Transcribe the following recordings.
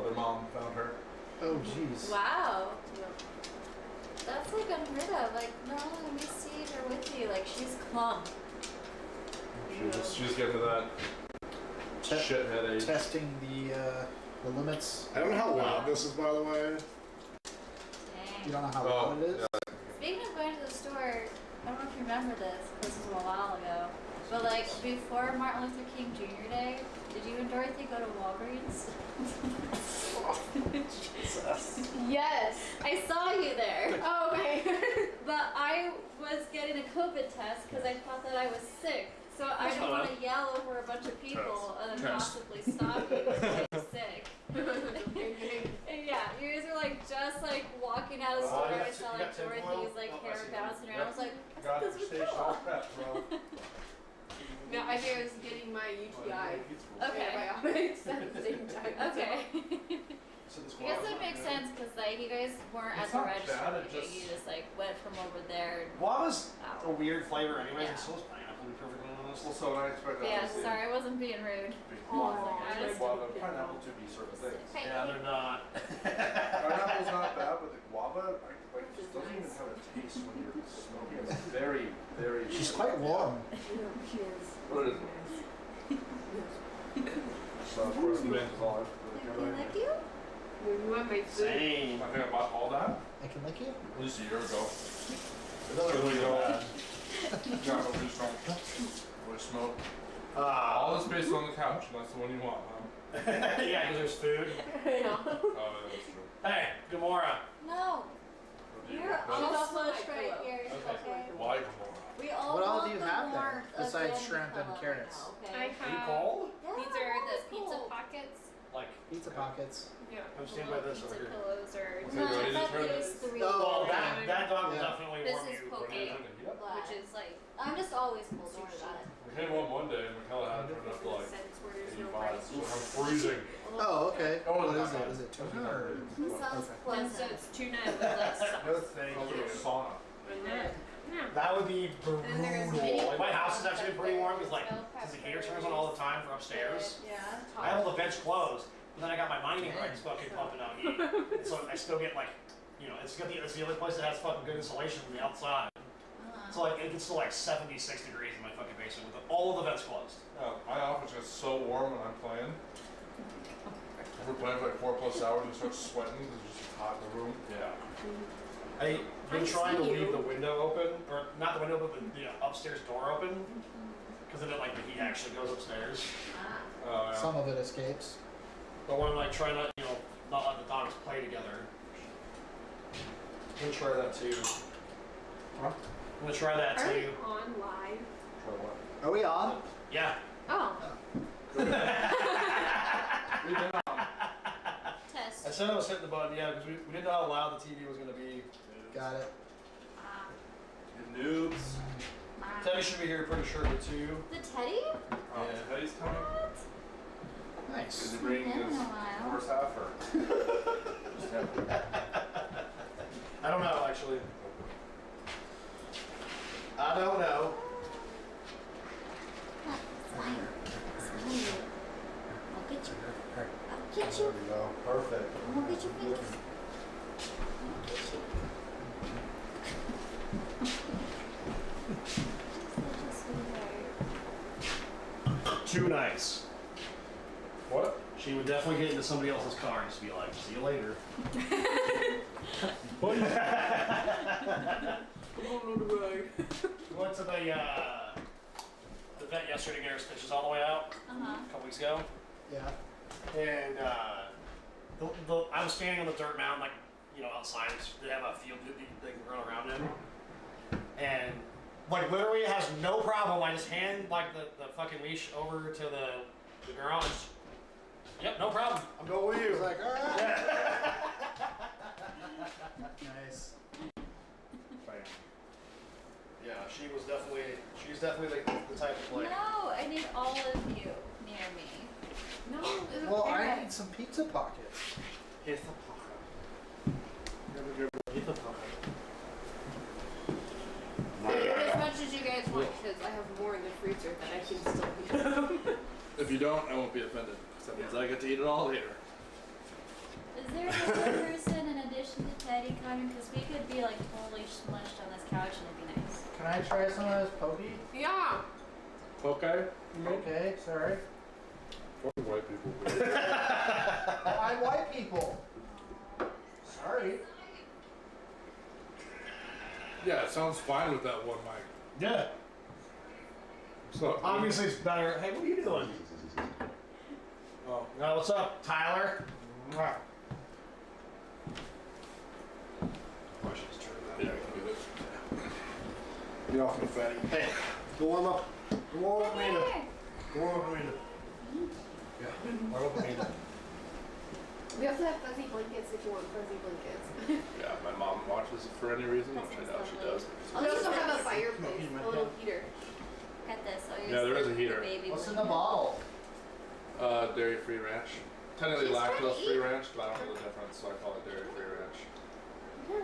other mom found her. Oh, jeez. Wow. That's like unheard of. Like, no, let me see her with you. Like, she's calm. She's getting to that shithead age. Testing the limits. I don't know how loud this is, by the way. Dang. You don't know how loud it is? Yeah. Speaking of going to the store, I don't know if you remember this. This was a while ago. But like before Martin Luther King Jr. Day, did you and Dorothy go to Walgreens? Yes. I saw you there. Oh, okay. But I was getting a COVID test because I thought that I was sick. So I didn't want to yell over a bunch of people and then possibly stop you because I was sick. And yeah, you guys were like just like walking out of the store and I saw like Dorothy's like hair bouncing around. I was like, I thought this was cool. No, I think I was getting my UTI antibiotics at the same time. Okay. I guess that makes sense because like you guys weren't at the register. You just like went from over there. Guava's a weird flavor anyways, and so is pineapple, to be perfectly honest. Well, so I expect that. Yeah, sorry, I wasn't being rude. Guava and pineapple to be sort of things. Yeah, they're not. Pineapple's not bad, but the guava just doesn't even have a taste when you're smoking. It's very, very. She's quite warm. What is it? So of course the mint is all. Can I lick you? You want my food? Same. I think I bought all that I can lick you? at least a year ago. It doesn't really go bad. Yeah, but just don't really smoke. All the space on the couch, and that's the one you want, huh? Yeah, because there's food. Yeah. Oh, yeah, that's true. Hey, Gamora. No. You're all smushed right here. Okay. Why Gamora? We all What all want do you the have there, warmth of besides Danny shrimp and Club carrots? now, I okay? Are you have. cold? Yeah, These are the cool. pizza pockets. Like, Pizza pockets. Yeah. I'm standing by this over Pizza here. pillows or. Okay, No, ready to that turn is this? 3. Oh, Well, that dog will Yeah. definitely This warm is you. poke. Turn it up. Which Which is like I'm just always cold, don't worry about it. We had one day, and Michaela had turned up to like sense where there's no 85. rice. So I'm freezing. Oh, okay. Oh, What it's is not it? bad. Is it tuna or? It sounds Okay. And so pleasant. it's tuna with like sauce. No, thank A little you. sauna. And then, yeah. That would be brutal. And there's mini Like, my house is actually pretty warm because like, bell because the heater turns on all the time for upstairs. Yeah. I have all the vents closed, but then I got my mining rigs fucking pumping out heat. And so I still get like, you know, it's the only place that has fucking good insulation from the outside. So like, it gets to like 76 degrees in my fucking basement with all of the vents closed. My office gets so warm when I'm playing. If we're playing for like 4+ hours and start sweating because it's just hot in the room. Yeah. I've been trying to leave the window open, or not the window, but the upstairs door open, because then like the heat actually goes upstairs. Yeah. Some of it escapes. But when I'm like trying to, you know, not let the dogs play together. I'm gonna try that too. Huh? I'm gonna try that Are we too. on live? Try what? Are we on? Yeah. Oh. Test. I said I was hitting the button, yeah, because we didn't know how loud the TV was gonna be. Got it. You noobs. Teddy should be here pretty shortly too. The teddy? Oh, Teddy's coming. What? Nice. Is he bringing Been his a while. horse half or? Just half? I don't know actually. I don't know. I'll get you. I'll get you. There we go. Perfect. I'll get your finger. I'll get you. Too nice. What? She would definitely get into somebody else's car and just be like, see you later. Come on the road. We went to the vet yesterday to get our stitches all the way out a couple weeks ago. Yeah. And I was standing on the dirt mound, like, you know, outside. They have a field that they can run around in. And, like, literally it has no problem. I just hand, like, the fucking leash over to the girl and just, yep, no problem. I'm going with you. He's like, all right. Nice. Yeah, she's definitely the type of player. No, I need all of you near me. No, Well, I need some pizza pockets. Here's the pocket. Here's the pocket. as much as you guys want, because I have more in the freezer that I can still eat. If you don't, I won't be offended. Because that means I get to eat it all later. try some of this pokey? Yeah. Okay. Okay, sorry. Fucking white people. I'm white people. Sorry. Yeah, it sounds fine with that one mic. Yeah. So Obviously it's better. Hey, what are you doing? Oh. What's up, Tyler? Mwah. I should just turn that. Yeah, I can do it. Get off me, fatty. Hey, go warm up. Go warm up, Amanda. Go warm up, Amanda. Yeah. Warm up, Amanda. We also have fuzzy blankets if you want fuzzy blankets. Yeah, my mom watches it for any reason, which I doubt she does. We also have a fireplace, a little heater. Look at this. I'll use Yeah, there is a the heater. baby What's in one. the bottle? Dairy-free ranch. Technically She's trying to lactose-free eat. ranch, but I don't know the difference, so I call it dairy-free ranch. Yeah,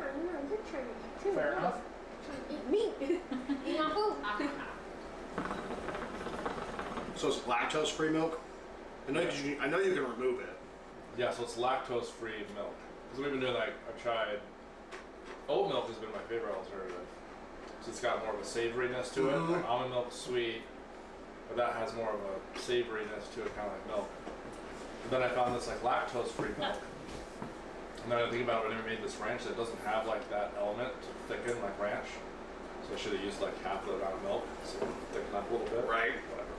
you're trying to eat too. Fair enough. Trying to eat meat. Eat my food. So it's lactose-free milk? I know you can remove it. Yeah, so it's lactose-free milk. Because we've been doing like, I've tried, oat milk has been my favorite alternative. So it's got more of a savoriness to it. Like almond milk's sweet, but that has more of a savoriness to it, kind of like milk. And then I found this like lactose-free milk. And then I think about when I made this ranch that doesn't have like that element to thicken like ranch. So I should have used like half the amount of milk so it would thicken up a little bit. Right. Whatever.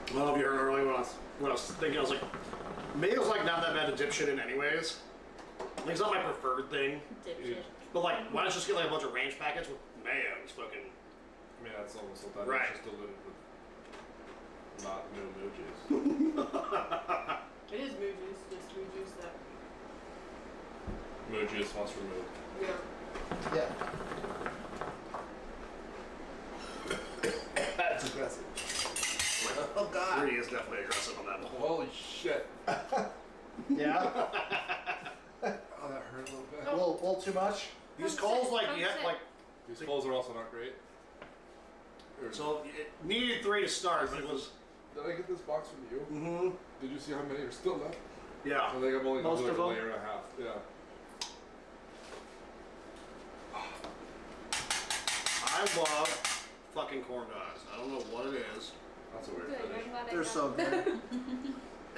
I don't know if you heard earlier when I was thinking, I was like, mayo's like not that bad to dip shit in anyways. Like it's not my preferred thing. Dipshit. But like, why not just get like a bunch of ranch packets with mayo? It's fucking. I mean, that's almost what that is. Right. Just diluted with not moo juice. It is moo juice, just moo juice that. Moo juice once removed. Yeah. Yeah. That's aggressive. Oh god. Bree is definitely aggressive on that one. Holy shit. Yeah. Oh, that hurt a little bit. A little too much. These calls like you have like. These clothes are also not great. So it needed 3 to start, but it was. Did I get this box from you? Mm-hmm. Did you see how many are still left? Yeah. I think I'm only Most like of a them? layer and a half. Yeah. I love fucking corn dogs. I don't know what it is. That's a weird Good. finish. I'm glad I They're got so it. good.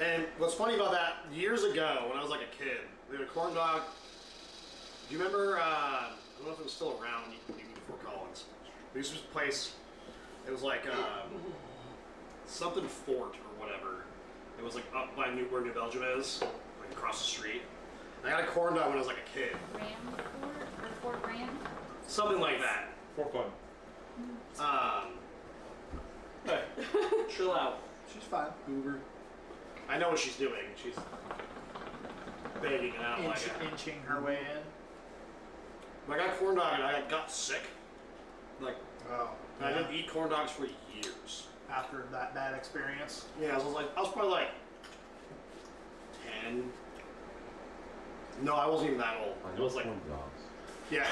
And what's funny about that, years ago when I was like a kid, they had a corn dog. Do you remember, I don't know if it was still around even before Collins. There used to be this place, it was like something Fort or whatever. It was like up by where New Belgium is, like across the street. And I got a corn dog when I was like a kid. Ram Fort or Fort Ram? Something like that. For fun. Hey, chill out. She's fine. Goober. I know what she's doing. She's begging it out like it. Inching her way in. I got corn dog and I got sick. Like, Oh. I didn't eat corn dogs for years. After that bad experience. Yeah, I was probably like 10. No, I wasn't even that old. It was like, yeah.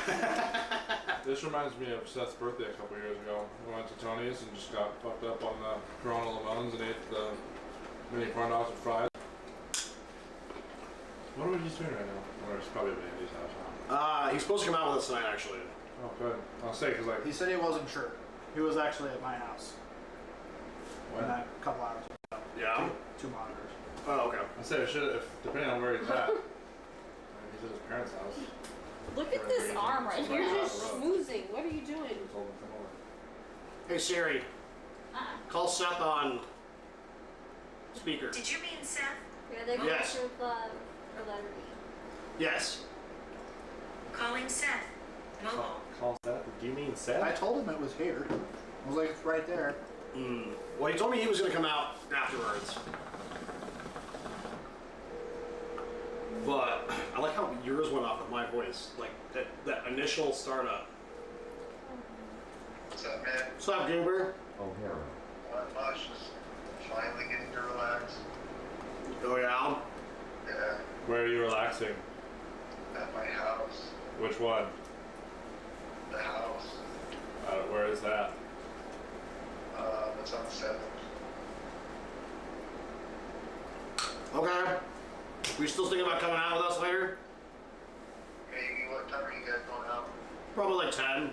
This reminds me of Seth's birthday a couple years ago. We went to Tony's and just got fucked up on the Corona Lemons and ate the mini corn dogs with fries. What are we just doing right now? Or it's probably at Andy's house, huh? He's supposed to come out with us tonight, actually. Oh, good. I'll say, because like, He said he wasn't sure. He was actually at my house. when? A couple hours ago. Yeah. Two monitors. Oh, okay. I said I should have, depending on where he's at. He's at his parents' house. Look at this arm right You're here. just schmoozing. What are you doing? I told him to come over. Hey Siri, call Seth on speaker. Did you mean Seth? Yeah, they go Yes. with or letter E. Yes. Calling Seth. Mobile. Call Seth? Do you mean Seth? I told him it was here. I was like, it's right there. Well, he told me he was going to come out afterwards. But I like how yours went off with my voice. Like that initial startup. What's up, man? What's up, Goober? Not much. Just finally getting to relax. Oh, yeah? Yeah, Where are you relaxing? at my house. Which one? The house. Where is that? It's on 7th. Okay. We still thinking about coming out with us later? Maybe what time are you guys going out? Probably like 10.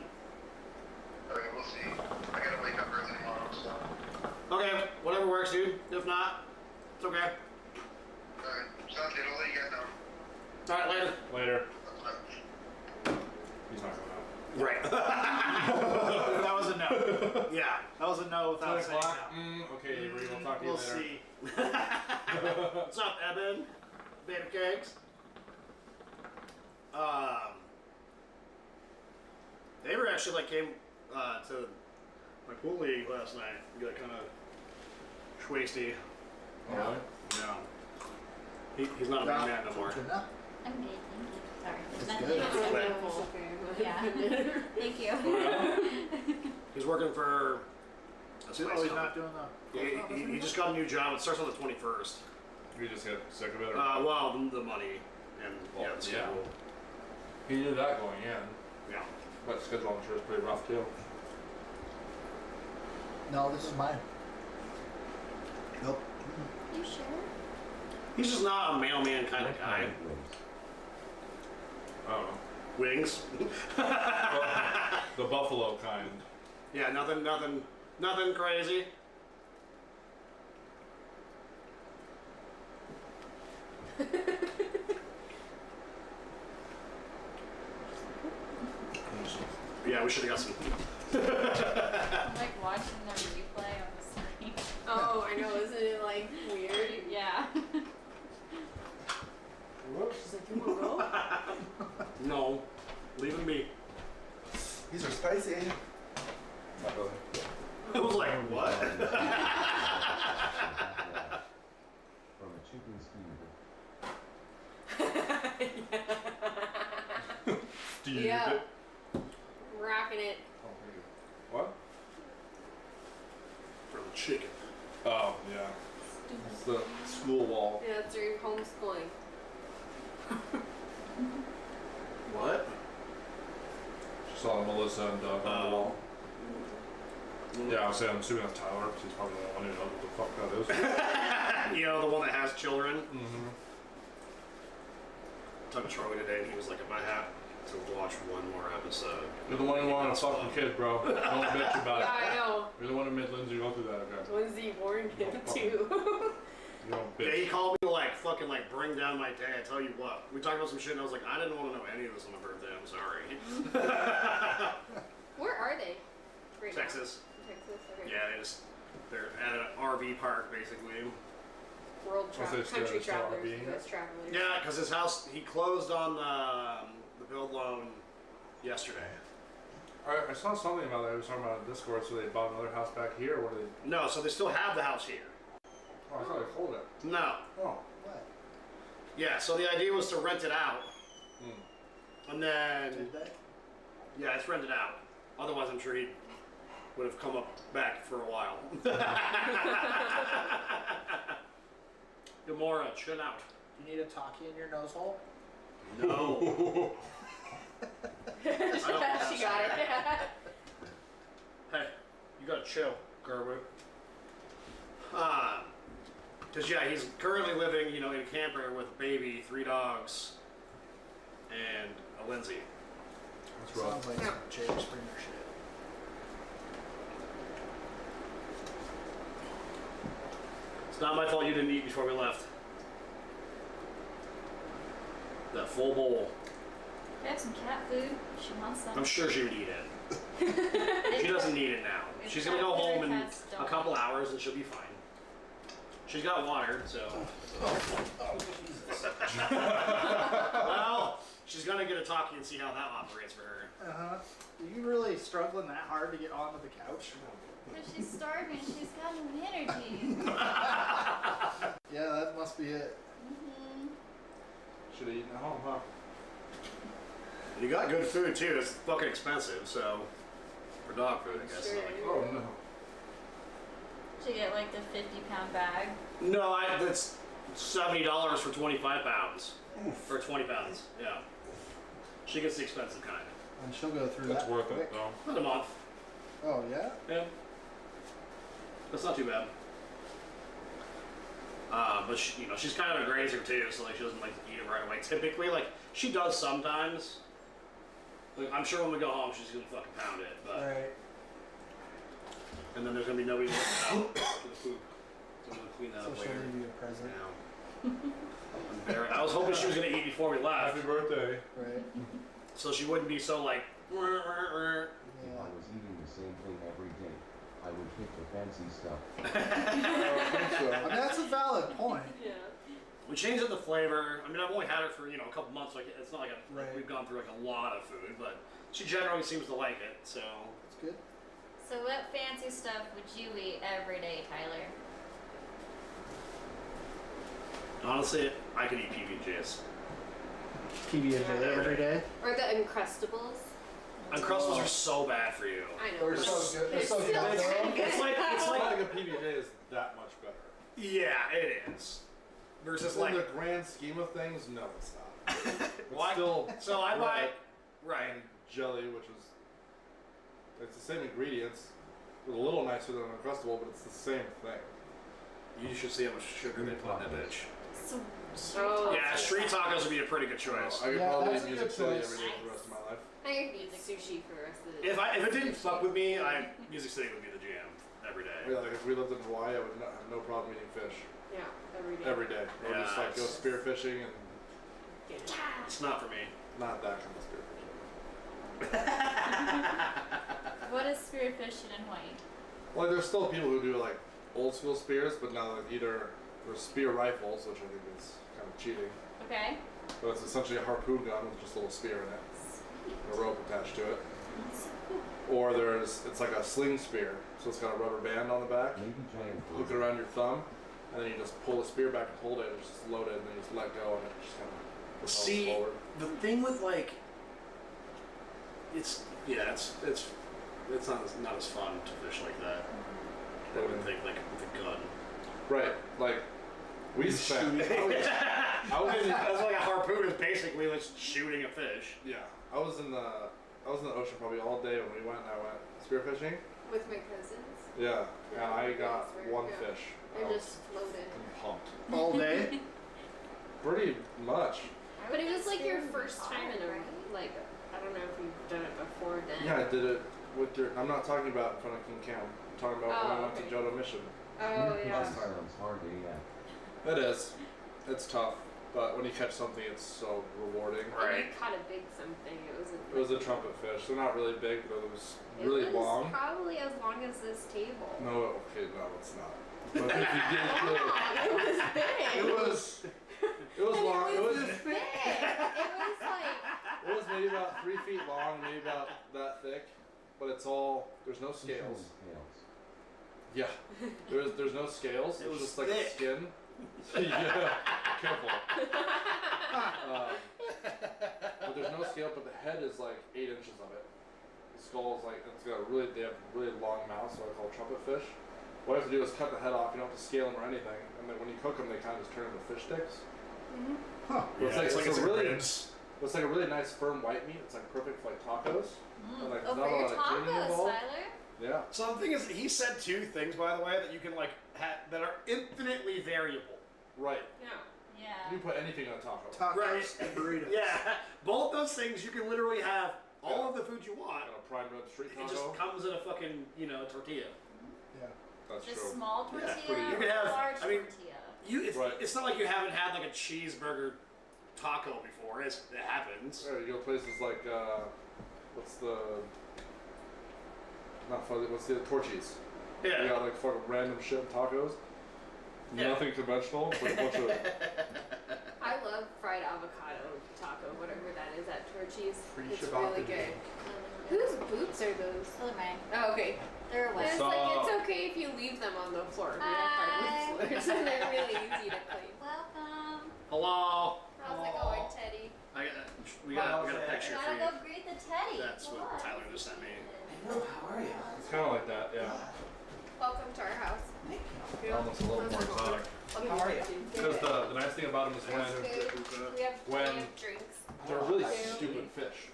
see. I gotta wake up early tomorrow, so. Okay, whatever works, dude. If not, it's okay. Alright, sounds good. I'll let you guys know. All right, later. Later. Bye. He's not going out. Right. That was a no. Yeah. That was a no 10 without saying o'clock. no. Okay, Avery, we'll talk to you We'll later. see. What's up, Evan? Baby cakes. Avery actually came to my pool league last night. We got kind of schwasty. Oh, really? Yeah. He's not a big man no more. Good enough. I'm good, thank you. Sorry. That's Nothing good. else. It's okay. Yeah. Thank you. He's working for a spice Oh, he's company. not doing the. He just got a new job. It starts on the 21st. You just get sick of it? Or Well, the money and Well, the schedule. He knew that going in. Yeah. But schedule, I'm sure, is pretty rough too. No, this is mine. Nope. You sure? He's just not a mailman kind of guy. I don't know. Wings. The buffalo kind. Yeah, nothing crazy. Yeah, we should have got some. I'm like watching the replay on the screen. Oh, I know. Isn't it like weird? Yeah. She's like, you wanna go? No, leave him be. These are spicy. Not really. It was like, what? From a chicken skewer. Steve. Yeah. Rocking it. Oh, thank you. What? From the chicken. Oh, yeah. It's the school wall. Yeah, it's your homeschooling. What? Just saw Melissa and Doug on the wall. Yeah, I was saying, I'm assuming that's Tyler, because he's probably the one who knows what the fuck that is. You know, the one that has children. Mm-hmm. Talked to Charlie today, and he was like, if I have to watch one more episode. You're the one who wanted to fuck your kid, bro. Don't bitch about Yeah, it. I know. You're the one who made Lindsay go through that, okay? Lindsay warned him too. You don't Yeah, he bitch. called me to fucking bring down my day. I tell you what, we talked about some shit, and I was like, I didn't want to know any of this on my birthday. I'm sorry. Where are they? Right now? Texas. Texas. Okay. Yeah, they're at an RV park basically. World they still- country still travelers. RVing? US travelers. Yeah, because his house, he closed on the build loan yesterday. I saw something about that. I was talking about on Discord, so they bought another house back here, or they... No, so they still have the house here. Oh, I thought they sold it. No. Oh. What? Yeah, so the idea was to rent it out. And then, Did they? yeah, it's rented out. Otherwise, I'm sure he would have come up back for a while. Gamora, chill out. You need a talkie in your nose hole? No. She got it. Hey, you gotta chill, Gerber. Cause yeah, he's currently living, in a camper with a baby, 3 dogs, and a Lindsay. That's rough. Sounds like some Jerry Springer shit. It's not my fault you didn't eat before we left. That full bowl. I have some cat food. She wants some. I'm sure she would eat it. She doesn't need it now. It's She's gonna cat go food home or in cat's a dog? couple hours and she'll be fine. She's got water, so. Oh, Jesus. Well, she's gonna get a talkie and see how that operates for her. Uh-huh. Are you really struggling that hard to get onto the couch? Because she's starving. She's got no energy. Yeah, that must be it. Mm-hmm. Should have eaten at home, huh? You got good food too. It's fucking expensive, so for dog food, I guess. Sure. Oh, no. Should get like the 50-pound bag. No, that's $70 for 25 pounds. Or 20 pounds. Yeah. She gets the expensive kind. And she'll go through That's that worth quick. it, though. About a month. Oh, yeah? Yeah. That's not too bad. But she's kind of a grazer too, so she doesn't like to eat it right away. Typically, she does sometimes. I'm sure when we go home, she's gonna fucking pound it. But Alright. and then there's gonna be nobody to look out for the poop. So I'm gonna clean that So up she'll later. leave you a present. I was hoping she was gonna eat before we left, Happy birthday. Right. so she wouldn't be so like. If Yeah. I was eating the same thing every day, I would pick the fancy stuff. I mean, that's a valid point. Yeah. We changed up the flavor. I mean, I've only had her for a couple months. Like it's not like Right. we've gone through like a lot of food, but she generally seems to like it. So It's good. So what fancy stuff would you eat every day, Tyler? honestly, I could eat PB&Js. PB&J every day. Or the Uncrustables. Uncrustables are so bad for you. I know. They're so good. They're It's so good. still on their own. pretty good. It's like I think a PB&J is that much better. yeah, it is. Versus In like the grand scheme of things, no, it's not. It's Well, still so I buy right. and jelly, which is it's the same ingredients. It's a little nicer than Uncrustable, but it's the same thing. You should see how much sugar they put in that bitch. So Oh, Yeah, street tacos would be a pretty good choice. I could Yeah, probably that's eat a Music good City choice. every day for the rest of my life. I could eat sushi for the rest of the day. If it didn't fuck with me, Music City would be the jam every day. Yeah, like if we lived in Hawaii, I would not have no problem eating fish Yeah, every day. every day. I would Yeah, just like go it's- spearfishing and It's not for me. not that kind of spearfishing. what is spearfishing in Hawaii? Like there's still people who do like old school spears, but now like either there's spear rifles, which I think is kind of cheating, Okay. but it's essentially a harpoon gun with just a little spear in it, and a rope attached to it. Or it's like a sling spear, so it's got a rubber band on the back. Maybe giant Hook it around your thumb, and then you just pull the spear back and hold it. It's just loaded, and then you just let go, and it just kind of propels See, forward. the thing with like, it's not as fun to fish like that. I would think like with a gun. Right, like we spent. I was in, That's like a harpoon is basically just shooting a fish. yeah, I was in the ocean probably all day when we went. And I went spearfishing. With my cousins. Yeah, and I got Yeah. one fish. I They're was just floated. pumped. All day. Pretty much. But it was like your first time in a, like, I don't know if you've done it before then. Yeah, I did it with your. I'm not talking about in front of King Cam. I'm talking about when I Oh, went to okay. Johto Mission. Oh, yeah. Last time. sounds hard AF. It is. It's tough, but when you catch something, it's so rewarding. And you caught a big something. It wasn't. It was a trumpet fish. They're not really big, but it was It really was long. probably as long as this table. No, okay, no, it's not. But if you did It was big. it was. It was long. It was. big. It was like It was maybe about 3 feet long, maybe about that thick. But it's all. There's no scales. Yeah. There's no scales. It It's was just like thick. a skin. Yeah. Careful. But there's no scale. But the head is like 8 inches of it. The skull is like it's got a really. They have really long mouths, so I call trumpeet fish. What you have to do is cut the head off. You don't have to scale them or anything. And then when you cook them, they kind of just turn into fish sticks. Huh. But Yeah, it's like a it's really. ribs. It's like a really nice firm white meat. It's like perfect for like tacos. And like oh, not for a your lot of cleaning tacos, involved. Tyler. Yeah. So the thing is, he said 2 things, by the way, that you can like that are infinitely variable. Right. Yeah. Yeah. You can put anything on a taco. Tacos Right. and burritos. Yeah, both those things you can literally have all of the food you want. On a prime rib street It taco. just comes in a fucking tortilla. Yeah. That's Just true. small Yeah, tortilla pretty- you or could have- large I mean- tortilla. Right. It's not like you haven't had like a cheeseburger taco before. It happens. Yeah, you go places like what's the not fuzzy, what's the Torchy's? You Yeah. got like fucking random shit in tacos. Yeah. Nothing conventional, but a bunch of I love fried avocado taco, whatever that is at Torchy's. Free It's shabbat really and good. cake. Whose boots are those? Those are mine. Oh, okay. They're wet. It's So- like it's okay if you leave them on the floor. We have hardwood floors, and they're really easy to clean. Welcome. Hello. How's it going, Teddy? We got a picture for Gotta you. go greet the teddy. That's what Come on. Tyler just sent me. How are you? it's kinda like that, yeah. Welcome to our house. Almost a little more exotic. How are you? Because the nice thing about them is Food. We have When- plenty of drinks. they're really Food. stupid fish.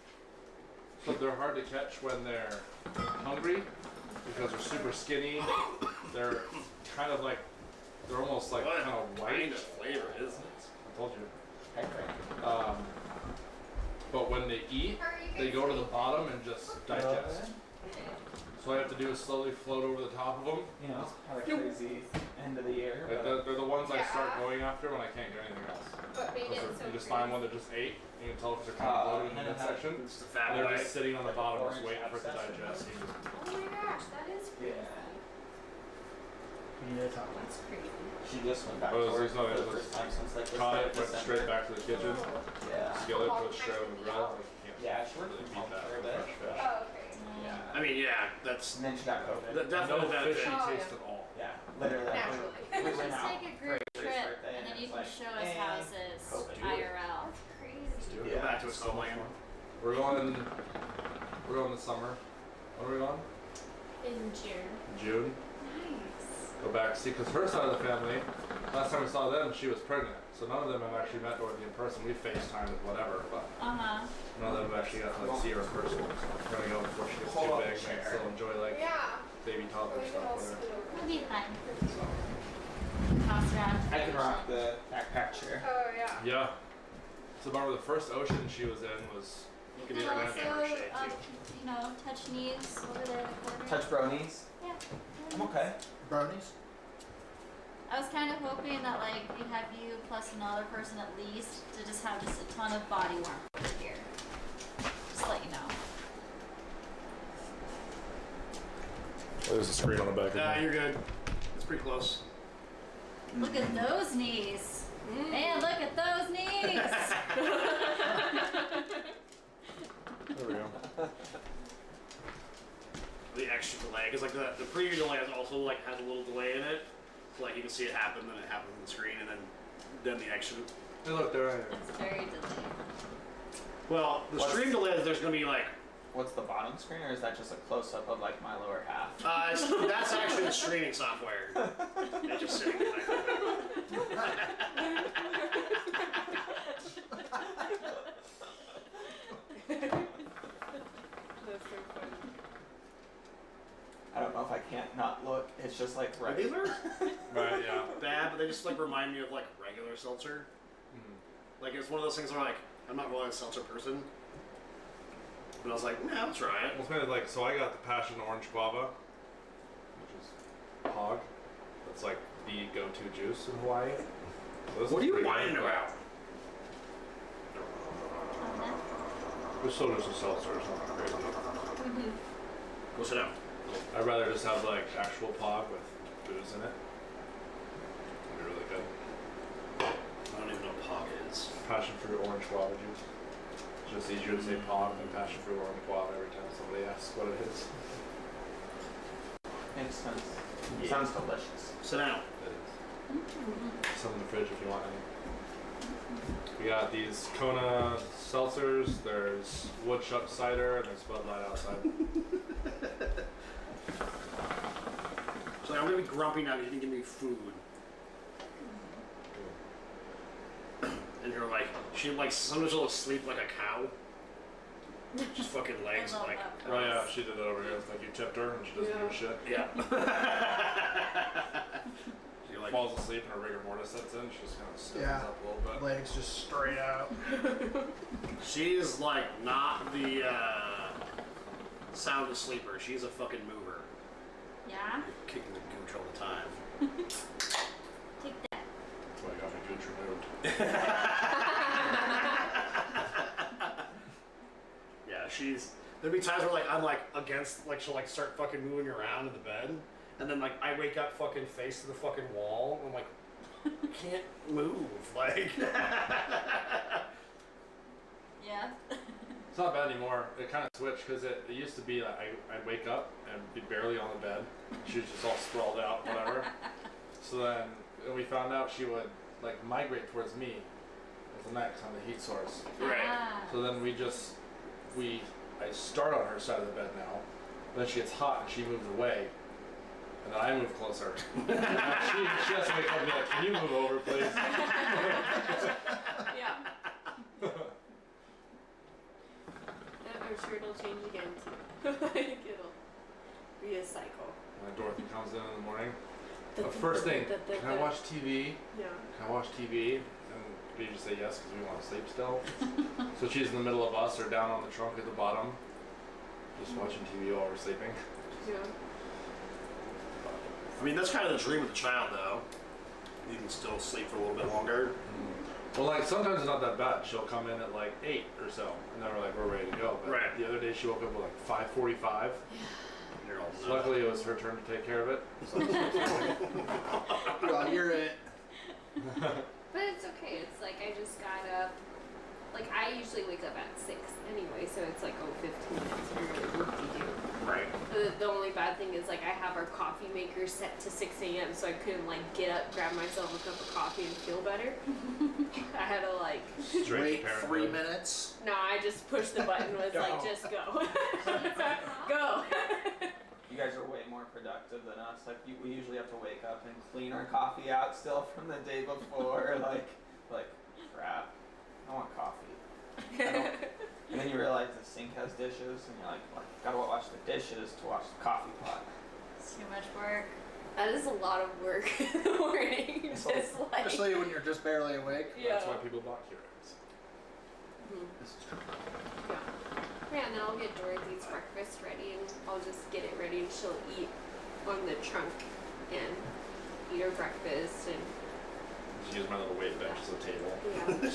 So they're hard to catch when they're hungry because they're super skinny. They're kind of like they're almost like What kind of kind white. of flavor is this? I told you. But when they eat, Are you they guys go to the eating? bottom and just digest. So all I have to do is slowly float over the top of them. You know, have a crazy end of the year. Like but- they're the ones I start Yeah. going after when I can't get anything else. What made it so You just find one that just ate. You can tell if they're kind of bloated in and the it had midsection. Just a fat And they're white. just sitting on the bottom, just orange waiting for it to abscess. digest. You just, Oh my gosh, that is crazy. Yeah. Yeah, top. That's crazy. She just went back Oh, to there's work no- for the it was first time since like the caught start it, of went December. straight back to the kitchen. Yeah. Skillet, put it straight on the grill. Like, you can't Yeah, she worked really from beat home that for a with bit. fresh fish. Oh, okay. Yeah. I mean, yeah, that's And then she got COVID. definitely No benefit. fishy Oh, taste yeah. at all. Yeah, literally. like, Naturally. We Let's went out take a for group Grace's trip, birthday, and then you it's can like, show us houses COVID. IRL. That's crazy. Do it. Yeah. Go back to his homeland. We're going this summer. When are we going? In June. June. Nice. Go back, see, because her side of the family, last time we saw them, she was pregnant. So none of them have actually met Dorothy in person. We FaceTimed and whatever, but Uh-huh. none of them have actually got to like see her in person. So we're gonna go before she gets Hold too on, big and chair. still enjoy like Yeah. baby toddler We can all stuff with her. scoot over. It'll be fun. So, Toss around. I can rock the backpack chair. Oh yeah. yeah. So remember the first ocean she was in was You can And do that also, hammer shade too. you know, touch knees over there in the corner. Touch bronies. Yeah. I'm okay. Brownies? I was kind of hoping that like we have you plus another person at least to just have just a ton of body warmth over here. Just let you know. there's a screen on the back Nah, you're good. It's pretty close. Look at those knees. Man, look at those knees. There we go. The extra delay, because like the preview delay is also like has a little delay in it, so like you can see it happen, then it happens on the screen, and then the extra. Hey, look, there I am. It's very delayed. Well, the What's- stream delay is there's gonna be like What's the bottom screen, or is that just a close up of like my lower half? that's actually the streaming software. It's just sitting there. That's so funny. I don't know if I can't not look. It's just like right. These are Right, yeah. bad, but they just like remind me of like regular seltzer. Like it's one of those things where like I'm not really a seltzer person, but I was like, nah, I'll try it. Well, it's made like, so I got the passion orange guava, which is hog. That's like the go-to juice in Hawaii. So this What is are you pretty whining good. about? It's still just a seltzer, it's nothing crazy. Go sit down. I'd rather just have like actual pog with booze in it. It'd be really good. I don't even know what pog is. Passion fruit orange guava juice. It's just easier to say pog than passion fruit orange guava every time somebody asks what it is. Makes sense. Yeah. Sounds delicious. Sit down. It is. Some in the fridge if you want any. We got these Kona seltzers, there's woodchuck cider, and there's Bud Light outside. So I'm gonna be grumpy now because you didn't give me food. And you're like, she like sometimes she'll sleep like a cow. Just fucking legs I love like. that. Oh yeah, she did it over here. It's like you tipped her and she doesn't give a shit. Yeah. You're like, Falls asleep and her rigor mortis sets in. She just kind of sniffles Yeah. up a little bit. Legs just straight out. she's like not the sound sleeper. She's a fucking mover. Yeah? Kicking the gooch all the time. Take that. That's why I got my gooch removed. Yeah, there'd be times where like I'm like against, like she'll like start fucking moving around in the bed, and then like I wake up fucking face to the fucking wall, and I'm like, I can't move, like. Yeah? It's not bad anymore. It kind of switched because it used to be like I'd wake up and be barely on the bed. She was just all sprawled out, whatever. So then we found out she would like migrate towards me with the neck on the heat source. Right. Ah. So then I start on her side of the bed now. Then she gets hot and she moves away. And then I move closer. she has to wake up and be like, can you move over, please? Yeah. I'm sure it'll change again too. Like it'll be a cycle. And then Dorothy comes in the morning. First thing, can I watch TV? Yeah. Can I watch TV? And we just say yes because we want to sleep still. So she's in the middle of us or down on the trunk at the bottom, just watching TV while we're sleeping. Yeah. I mean, that's kind of the dream of the child, though. You can still sleep for a little bit longer. Well, like sometimes it's not that bad. She'll come in at like 8 or so, and then we're like, we're ready to go. But Right. the other day she woke up at like 5:45. You're all So luckily it was her turn to take care of it. So Well, you're it. But it's okay. It's like I just got up. Like I usually wake up at 6 anyway, so it's like 15 minutes earlier. Right. The only bad thing is like I have our coffee maker set to 6 a.m. so I couldn't like get up, grab myself a cup of coffee and feel better. I had to like Wait 3 minutes. no, I just pushed the button was like just go. Go. You guys are way more productive than us. Like we usually have to wake up and clean our coffee out still from the day before. like crap. I want coffee. And then you realize the sink has dishes, and you're like, gotta wash the dishes to wash the coffee pot. It's too much work. That is a lot of work in the morning. Just like Especially when you're just barely awake. yeah. that's why people bought Keurigs. This is true. Yeah, and then I'll get Dorothy's breakfast ready, and I'll just get it ready, and she'll eat on the trunk and eat her breakfast and. Just use my little weight bench as a table.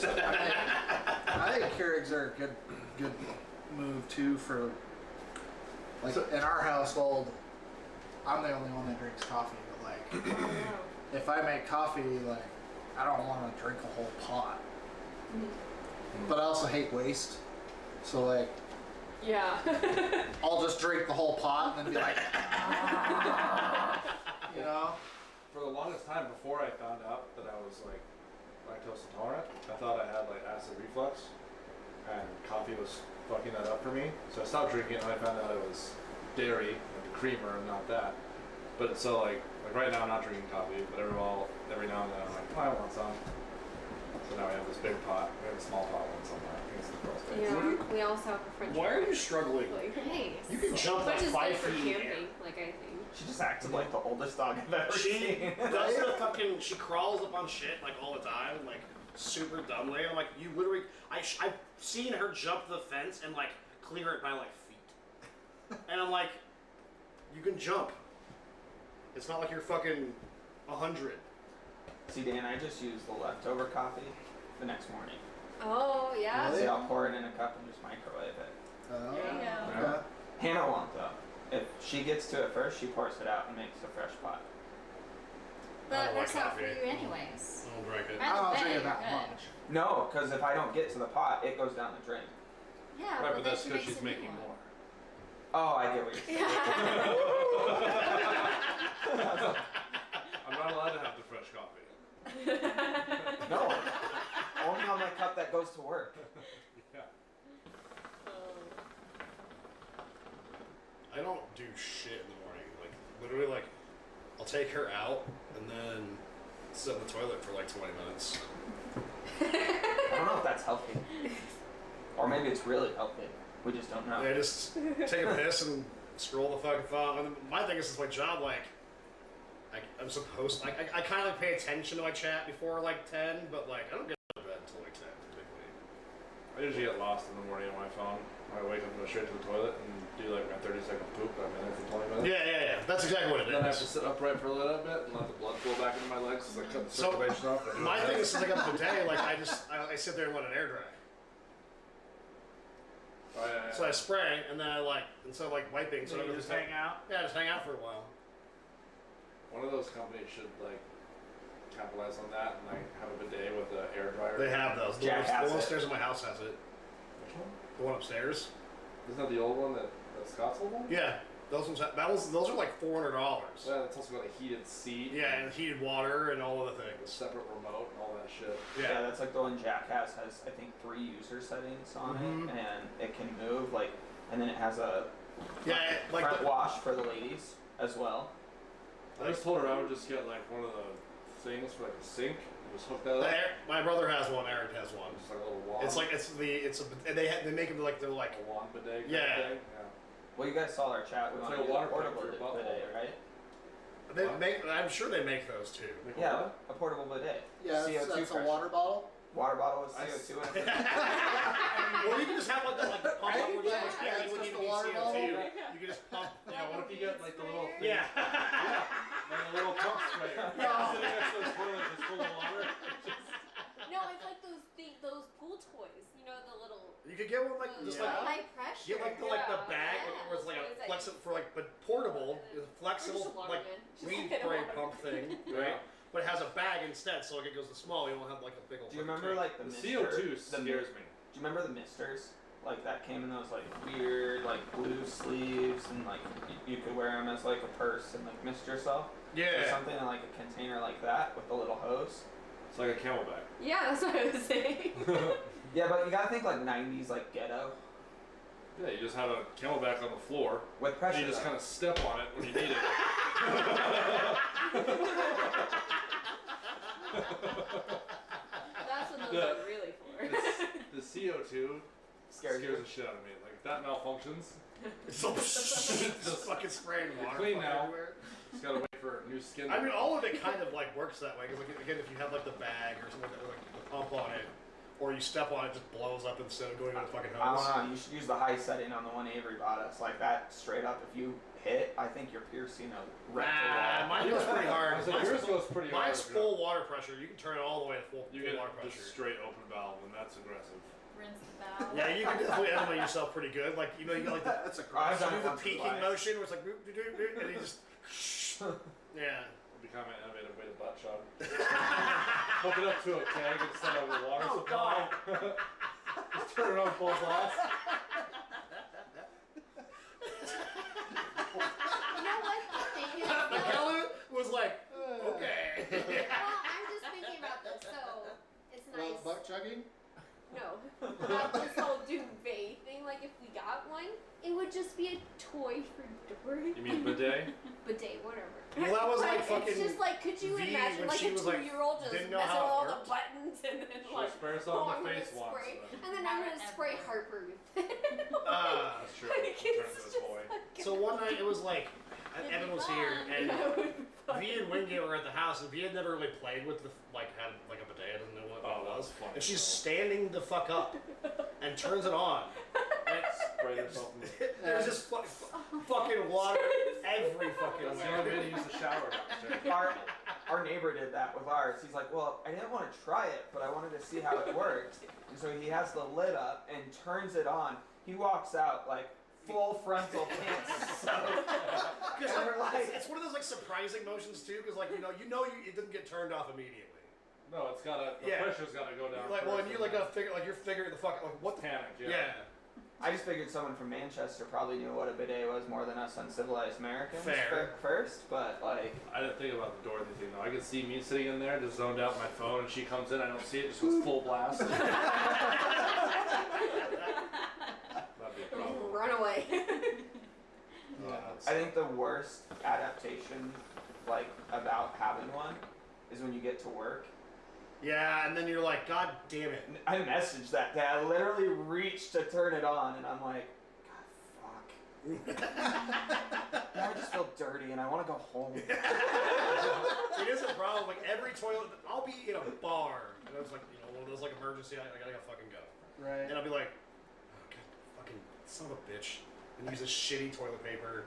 Yeah. I think Keurigs are a good move too for like in our household. I'm the only one that drinks coffee, but like if I make coffee, like I don't want to drink a whole pot. But I also hate waste, so like Yeah. I'll just drink the whole pot and then be like, you know. For the longest time before I found out that I was like lactose intolerant, I thought I had like acid reflux, and coffee was fucking that up for me. So I stopped drinking it, and I found out it was dairy, like the creamer, and not that. But so like right now I'm not drinking coffee, but every now and then I'm like, oh, I want some. So now we have this big pot. We have a small pot one somewhere. I think it's the girls' place. Yeah. We also have a French. Why are you struggling? Like, nice. You can jump like Which is 5 good for feet in the air. camping, like I think. She just acted like the oldest dog I've ever She seen. does the fucking. She crawls up on shit like all the time, like super dumbly. I'm like, you literally. I've seen her jump the fence and like clear it by like feet, and I'm like, you can jump. It's not like you're fucking 100. See, Dan, I just use the leftover coffee the next morning. Oh yeah. Really? So I'll pour it in a cup and just microwave it. There you go. Okay. Hannah won't though. If she gets to it first, she pours it out and makes a fresh pot. I But don't works like out for coffee. you anyways. I don't drink it. I don't Bet drink it you're that good. much. No, because if I don't get to the pot, it goes down the drain. Yeah, Right, but but then that's she because makes she's a new making one. more. Oh, I get what you're saying. I'm not allowed to have the fresh coffee. No, only on my cup that goes to work. Yeah. I don't do shit in the morning. Like literally, like I'll take her out and then sit in the toilet for like 20 minutes. I don't know if that's healthy. Or maybe it's really healthy. We just don't know. I just take a piss and scroll the fucking phone. And my thing is, it's my job. Like, I'm supposed. Like, I kind of like pay attention to my chat before like 10, but like I don't get to bed until like 10 typically. I usually get lost in the morning on my phone. I wake up and go straight to the toilet and do like my 30-second poop. I'm in there for 20 minutes. Yeah. That's exactly what it Then I have is. to sit upright for a little bit and let the blood flow back into my legs as I cut the So, circulation off. My thing is, since I got up the day, like I sit there and let it air dry. Oh, yeah. So I spray and then I like instead of like wiping, so So I you just just hang out. Yeah, just hang out for a while. One of those companies should like capitalize on that and like have a bidet with an air dryer. They have those. The Jack one has it. upstairs in my house has it. Which one? The one upstairs. Isn't that the old one that Scott's old one? Yeah, those ones. Those are like $400. Yeah, it's also got a heated seat. Yeah, and heated water and all of the A things. separate remote and all that shit. Yeah, that's like the one Jack has I think 3 user settings on Mhm. it, and it can move like, and then it has a Yeah, like front the, wash for the ladies as well. I just told her I would just get like one of the things for like a sink and just hook that up. my brother has one. Eric has one. Just like a little wand. It's like they make them like they're like a wand bidet. Kind Yeah. Of thing. Yeah. Well, you guys saw our chat. We It's want like to a use a water portable pump for your butthole. bidet, right? they make. I'm sure they make those too. Like Yeah, what? a portable bidet. Yeah, CO2 that's a pressure. water bottle. water bottle with CO2 in it. Or you can just have like the pump up where you Yeah, yeah, it's you wouldn't just even a need water CO2. bottle. You can just pump. Yeah, what if you get like the little thing? Yeah. Like a little pump sprayer. Yeah. Sitting next to the toilet just full of water. No, it's like those pool toys. You know, the little. You could get one like just Yeah. like High pressure. get like the bag Yeah. where it's like a Those flexible for like but portable, it's a flexible like weed spray pump thing, right? But it has a bag instead, so like it goes to small. You don't have like a big old. Do you fucking remember tank. like the The mister, CO2 the scares me. Do you remember the misters? Like that came in those like weird like blue sleeves and like you could wear them as like a purse and like mist yourself. Or Yeah. something in like a container like that with the little hose. It's like a camelback. Yeah, that's what I was saying. Yeah, but you gotta think like 90s like ghetto Yeah, you just have a camelback on the floor. with pressure. And you just though. kind of step on it when you need it. That's what those are really for. The CO2 Scares you. the shit out of me. Like if that malfunctions, So just fucking spraying water Clean fucking now. everywhere. just gotta wait for new skin. I mean, all of it kind of like works that way. Because like, again, if you have like the bag or something like that, like the pump on it, or you step on it, it just blows up instead of going to the fucking I hose. don't know. You should use the high setting on the one Avery bought us. Like that straight up. If you hit, I think you're piercing a rectal wall. Mine goes pretty hard. So yours goes pretty hard. Mine's full water pressure. You can turn it all the way to full You get water just pressure. straight open valve, and that's aggressive. Rinse the valve. Yeah, you can definitely animate yourself pretty good. Like you know, you got like That's a I've cross. done do it the once or peaking twice. motion where it's like boop, doop, doop, doop, and you just yeah. It'll become an innovative way to butt chug. Hook it up to a keg instead of a water Oh, supply. Just turn it on full blast. You know what the thing is? The though? Helen was like, okay. Well, I'm just thinking about this. So it's nice. Butt chugging? No, not this whole duvet thing. Like if we got one, it would just be a toy for Dory. You mean bidet? Bidet, whatever. Well, that was like But fucking It's just like, could you V imagine when like she a was, like, 2-year-old just didn't messing know with how it all the worked. buttons and then She'll like, spray herself oh, in I'm the gonna face once. spray, and then- and then I'm gonna spray Harper with it. That's true. Like, It turns it's into a toy. just So one night it was like, It'd be Evan was fun. here and That would be fun. V and Wingate were at the house, and V had never really played with the like had like a bidet, doesn't know what Oh, it that was. was funny. And she's standing the fuck up and turns it on. And Spray herself in the there's just fucking water every fucking That's the only way way. to use the shower downstairs. Our neighbor did that with ours. He's like, well, I didn't want to try it, but I wanted to see how it worked. And so he has the lid up and turns it on. He walks out like full frontal pants soaked. Because And we're like, it's one of those like surprising motions too, because like it doesn't get turned off immediately. No, it's gotta. The Yeah. pressure's gotta go down. Like well, first and you and like then gotta figure like you're figuring the fuck like what the panic. Yeah. yeah. I just figured someone from Manchester probably knew what a bidet was more than us uncivilized Americans Fair. first, but like, I didn't think about the Dorothy thing though. I could see me sitting in there, just zoned out on my phone, and she comes in. I don't see it, just goes full blast. That'd be a problem. Run away. I think the worst adaptation, like, about having one is when you get to work. Yeah, and then you're like, God damn it. I messaged that day. I literally reached to turn it on, and I'm like, God, fuck. Now I just feel dirty, and I want to go home. It is a problem. Like every toilet, I'll be in a bar, and it's like one of those like emergency. I gotta fucking go, Right. and I'll be like, oh, God, fucking son of a bitch, and use this shitty toilet paper.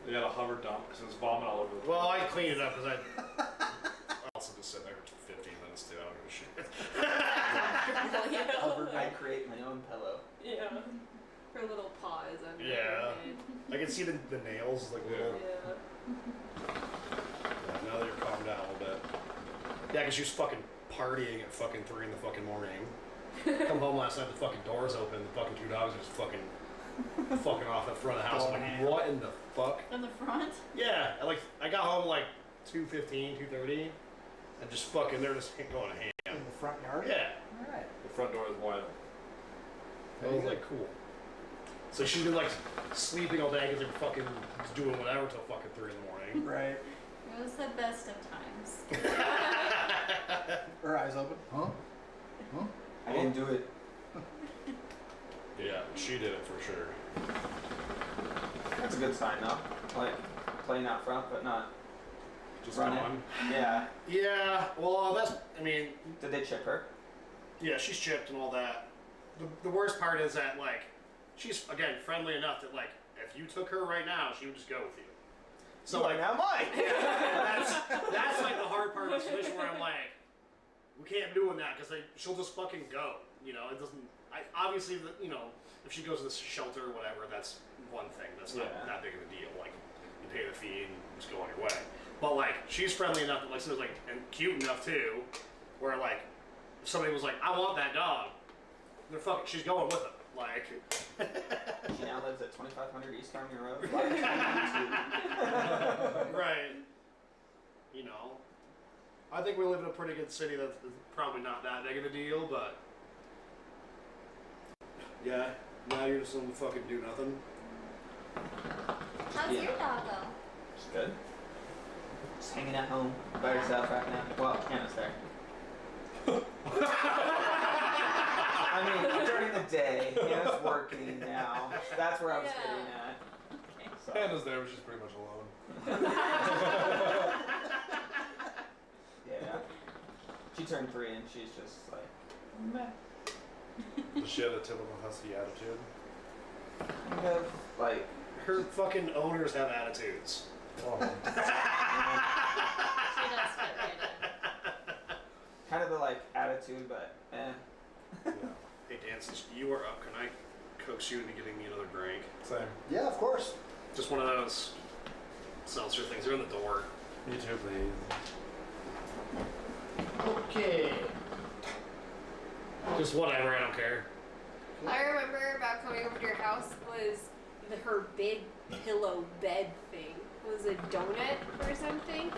They got a hover dump because it was vomit all over the place. Well, I cleaned it up because I also just sit there for 15 minutes too. I don't give a shit. I create my own pillow. Yeah. Her little paws under Yeah. her head. I can see the nails, like little. Yeah. Yeah, now that you're calmed down a little bit. Yeah, because she was fucking partying at fucking 3 in the fucking morning. Come home last night, the fucking door's open, the fucking 2 dogs are just fucking off the front of the house. I'm like, what in the fuck? In the front? Yeah, I got home like 2:15, 2:30, and just fucking they're just going to ham. In the front yard? Yeah, All right. The front door is wide open. I was like, cool. So she's been like sleeping all day because they were fucking just doing whatever till fucking 3 in the morning. Right. It was the best of times. Her eyes open. Huh? Huh? I didn't do it. Yeah, she did it for sure. That's a good sign, though. Like, playing out front, but not Just running. gone. Yeah. Yeah, well, I mean, Did they chip her? Yeah, she's chipped and all that. The worst part is that, like, she's, again, friendly enough that, like, if you took her right now, she would just go with you. So, like, now mine. that's like the hard part of the situation where I'm like, we can't be doing that because she'll just fucking go. You know, it doesn't. Obviously, you know, if she goes to the shelter or whatever, that's one thing. That's not that big of a deal. Like, you pay the fee and just go on your way. But like, she's friendly enough that, like, so like, and cute enough too, where like, if somebody was like, I want that dog, they're fucking. She's going with them. Like. She now lives at 2500 East Army Road. Right. You know, I think we live in a pretty good city that's probably not that big of a deal, but yeah, now you're just gonna fucking do nothing. How's your dog though? It's good. Just hanging at home by herself right now. Well, Hannah's there. I mean, during the day, Hannah's working now. That's where I was getting at. So. Hannah's there, but she's pretty much alone. Yeah. She turned 3 and she's just like, meh. Does she have a typical husky attitude? Kind of like. Her fucking owners have attitudes. Oh. She does fit right in. Kind of the like attitude, but eh. Yeah. Hey, Dan, since you are up, can I coax you into getting me another drink? Same. Yeah, of course. Just one of those seltzer things. They're in the door. Me too, please. Okay. Just whatever, I don't care. I remember about coming over to your house was her big pillow bed thing. Was a donut or something?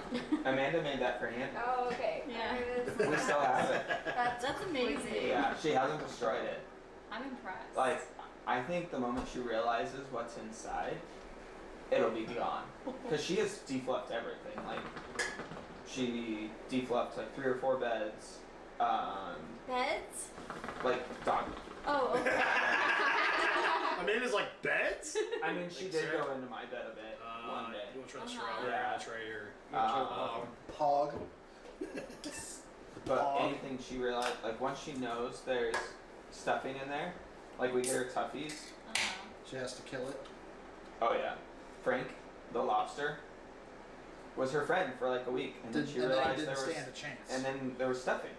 Amanda made that for Hannah. Oh, okay. Yeah. We still have it. That's amazing. Yeah, she hasn't destroyed it. I'm impressed. Like, I think the moment she realizes what's inside, it'll be gone. Because she has defluffed everything. Like, she defluffed like 3 or 4 beds. Beds? Like, dog. Oh, okay. Amanda's like, beds? I mean, she did go into my bed a bit one day. You want to try the Uh-huh. strawberry? Yeah. I'll try your. Pog. But anything she realized, like, once she knows there's stuffing in there, like, we get her toughies. She has to kill it. Oh, yeah. Frank, the lobster, was her friend for like a week. And then she realized there was. Stand a chance. And then there was stuffing.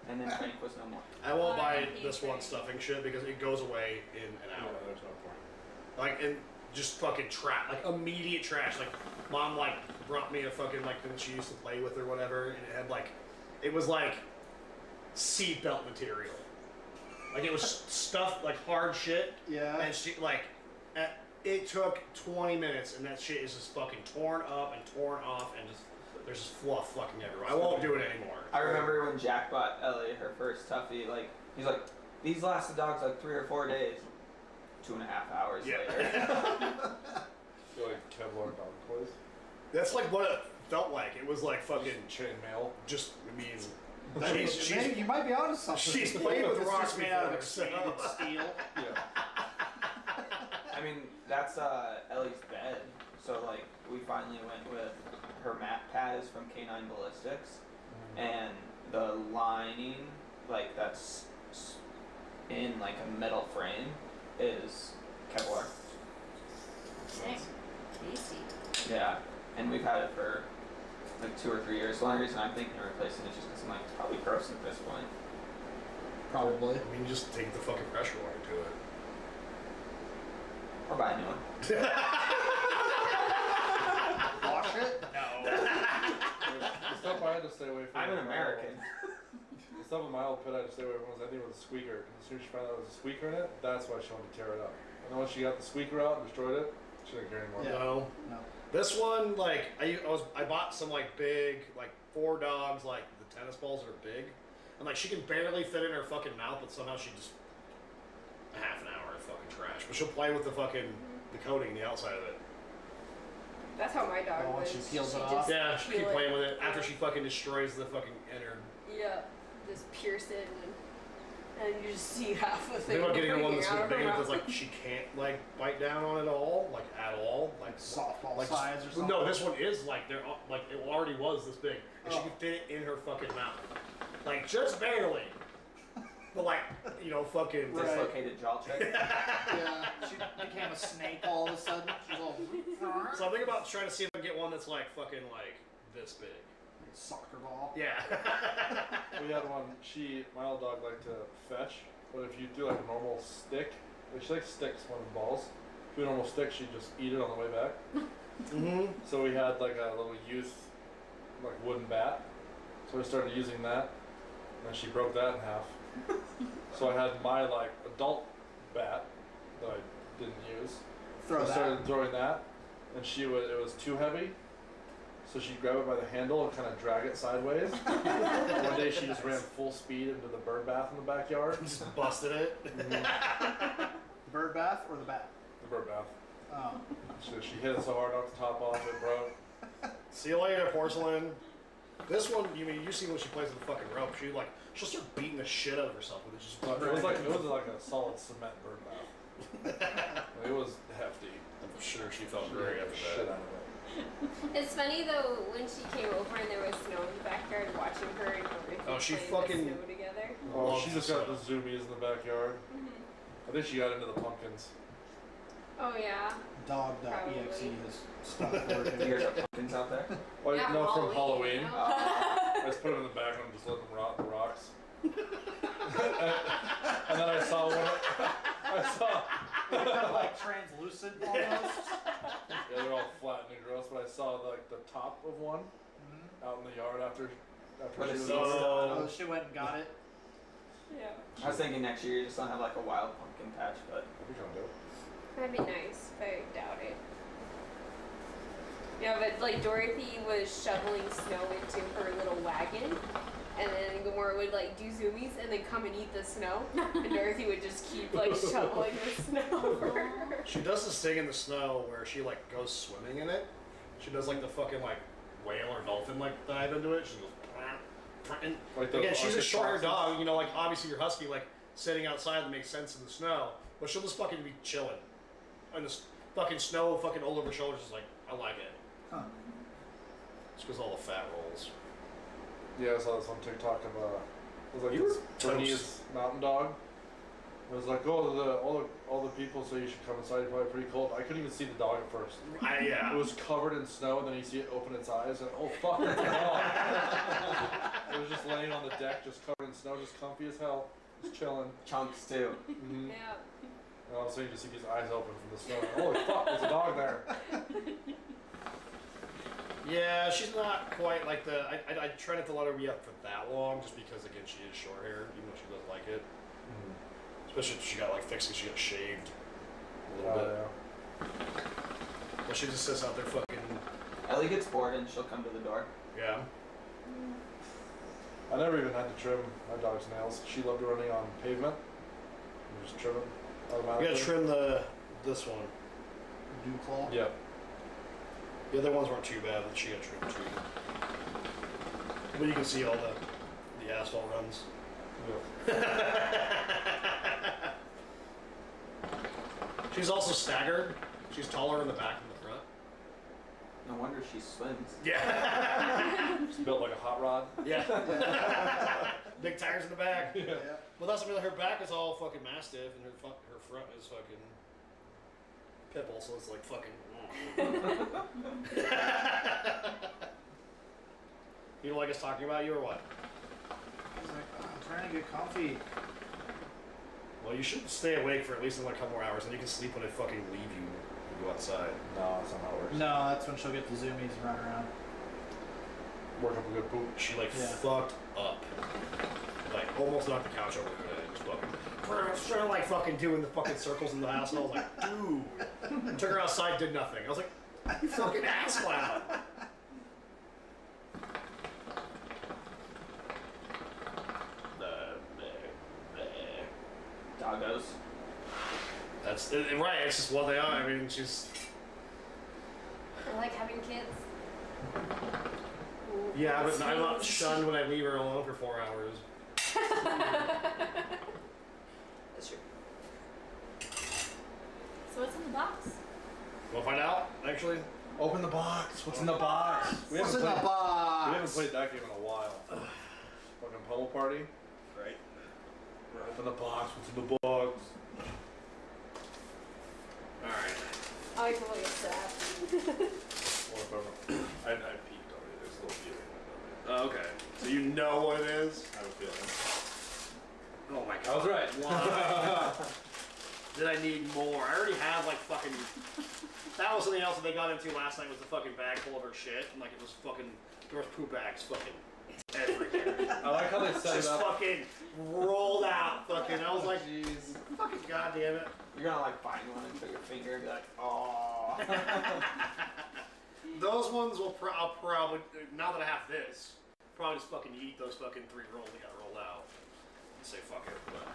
And then Frank was no more. I won't Oh, I buy hate this one Frank. stuffing shit because it goes away in an Yeah, hour. there's no point. Like, and just fucking trash, like immediate trash. Like, mom like brought me a fucking like thing she used to play with or whatever, and it had like, it was like seatbelt material. Like it was stuffed like hard shit. Yeah. And she like, it took 20 minutes, and that shit is just fucking torn up and torn off, and just there's just fluff fucking everywhere. I won't do it anymore. I remember when Jack bought Ellie her first toughie, like, he's like, these last the dog's like 3 or 4 days. 2.5 hours later. Feel like Kevlar dog toys. That's like what it felt like. It was like fucking Chainmail. just, I mean, Maybe you might be onto something. she's played with It's rocks just made out of before, so- expanded steel. Yeah. I mean, that's Ellie's bed. So, like, we finally went with her mat pad is from Canine Ballistics. And the lining, like, that's in, like, a metal frame is Kevlar. Dang. Tasty. Yeah. And we've had it for, like, 2 or 3 years. The only reason I'm thinking of replacing it is just because I'm like, it's probably gross at this point. Probably. I mean, just take the fucking pressure wire to it. Or buy a new one. Wash it? No. The stuff I had to stay away from. I'm an American. The stuff in my old pit I had to stay away from was, I think it was a squeaker. And as soon as she found out there was a squeaker in it, that's why she wanted to tear it up. And then once she got the squeaker out and destroyed it, she didn't care anymore. Yeah. No. No. This one, like, I bought some like big, like 4 dogs, like the tennis balls that are big, and like she can barely fit in her fucking mouth, but somehow she just a half an hour of fucking trash. But she'll play with the fucking the coating, the outside of it. That's how my dog Oh, was. once she peels it just off? Yeah, she keep peel it. playing with it after she fucking destroys the fucking inner. Yeah, just pierce it and you just see half the The thing. thing about getting her one that's breaking out of big her enough is mouth. like she can't like bite down on it all, like at all, like Softball like size or something? No, this one is like they're like it already was this big, and she Oh. can fit it in her fucking mouth, like just barely. But like, you know, fucking. Right. Dislocated jaw check. Yeah, she became a snake all of a sudden. She's all. So I'm thinking about trying to see if I can get one that's like fucking like this big. Soccer ball. Yeah. We had one. My old dog liked to fetch, but if you do like a normal stick, like she likes sticks more than balls. If you do a normal stick, she'd just eat it on the way back. Mm-hmm. So we had like a little youth, like wooden bat. So we started using that, and then she broke that in half. So I had my like adult bat that I didn't use. Throw I that. started throwing that, and it was too heavy. So she'd grab it by the handle and kind of drag it sideways. One day she just ran full speed into the bird bath in the backyard. Just busted it. Bird bath or the bat? The bird bath. Oh. So she hit it so hard, knocked the top off, it broke. See you later, porcelain. This one, you see when she plays with the fucking rope, she'll start beating the shit out of herself with it. Just It was like a solid cement bird bath. It was hefty. I'm sure she felt great after Shit that. out of it. It's funny though when she came over and there was snow in the backyard, watching her and Dorothy Oh, she play fucking- in the snow together. Oh, Loves she the just got snow. the zoomies in the backyard. I think she got into the pumpkins. Oh yeah. Dog.exe has stopped You working. guys have pumpkins out there? Well, Yeah, no, from Halloween, Halloween. you know? I just put them in the back and just let them rot in the rocks. And then I saw Like translucent almost. Yeah, they're all flat and gross, but I saw like the top of one out in the yard after But she it's was so- Oh, she went and got it. Yeah. I was thinking next year you just don't have like a wild pumpkin patch, but We can do it. That'd be nice, but I doubt it. Yeah, but like Dorothy was shoveling snow into her little wagon, and then Gamora would like do zoomies and then come and eat the snow, and Dorothy would just keep like shoveling the snow for her. She does this thing in the snow where she like goes swimming in it. She does like the fucking like whale or dolphin like dive into it. She goes. And Like the again, she's a Arctic short-haired foxes. dog. You know, like obviously your husky like sitting outside that makes sense in the snow, but she'll just fucking be chilling, and the fucking snow fucking all over her shoulders. Is like I like it. Huh. It's because all the fat rolls. Yeah, I saw this on TikTok of it was like You this were Bernese toast. mountain dog. It was like, oh, all the people say you should come inside. It's probably pretty cold. I couldn't even see the dog at first. Yeah. It was covered in snow, and then you see it open its eyes, and oh fuck, it's a dog. It was just laying on the deck, just covered in snow, just comfy as hell, just chilling. chunks too. Mm-hmm. Yeah. And all of a sudden you just see these eyes open from the snow. Holy fuck, there's a dog there. Yeah, she's not quite like the. I try not to let her be up for that long, just because again she is short hair, even though she doesn't like it. Especially if she got like fixed, 'cause she got shaved a little bit. But she just sits out there fucking. Ellie gets bored and she'll come to the door. Yeah. I never even had to trim my dog's nails. She loved running on pavement. You just trim it You automatically. gotta trim this one. Dew claw. Yep. The other ones weren't too bad, but she got trimmed too. But you can see all the asphalt runs. She's also staggered. She's taller in the back than the front. No wonder she swims. Yeah. She's built like a hot rod. Yeah. Big tires in the back. Yeah. Well, that's really her back is all fucking mastiff, and her front is fucking pipple, so it's like fucking. You don't like us talking about you or what? He's like, "Oh, I'm trying to get comfy. Well, you should stay awake for at least another couple more hours, and you can sleep when they fucking leave you and go outside. No, that's not how it works. No, that's when she'll get the zoomies and run around. Work up a good poop. She like Yeah. fucked up, like almost knocked the couch over her head. Just fucking. Started like fucking doing the fucking circles in the house, and I was like, dude. Took her outside, did nothing. I was like, you fucking ass clown. Doggos. That's right. It's just what they are. I mean, she's. I like having kids. Yeah, but I'm not shunned when I leave her alone for 4 hours. That's true. So what's in the box? We'll find out. Actually, Open the box. What's in the box? We What's in haven't the played- box? We haven't played that game in a while. Fucking pummel party. right. Open the box. What's in the box? Alright. I can look at that. I peeked already. There's a little viewing window there. Oh, okay. So you know what it is? I have a feeling. Oh my god. I was right. Why? Did I need more? I already have like fucking. That was something else that they got into last night was the fucking bag full of her shit. And like it was fucking. There was poop bags fucking everywhere. I like how they set it Just up. fucking rolled out fucking. I was like, Jeez. fucking goddamn it. You're gonna like find one and put your finger and be like, oh. Those ones will I'll probably, now that I have this, probably just fucking eat those fucking 3 rolls that got rolled out. And say fuck it. But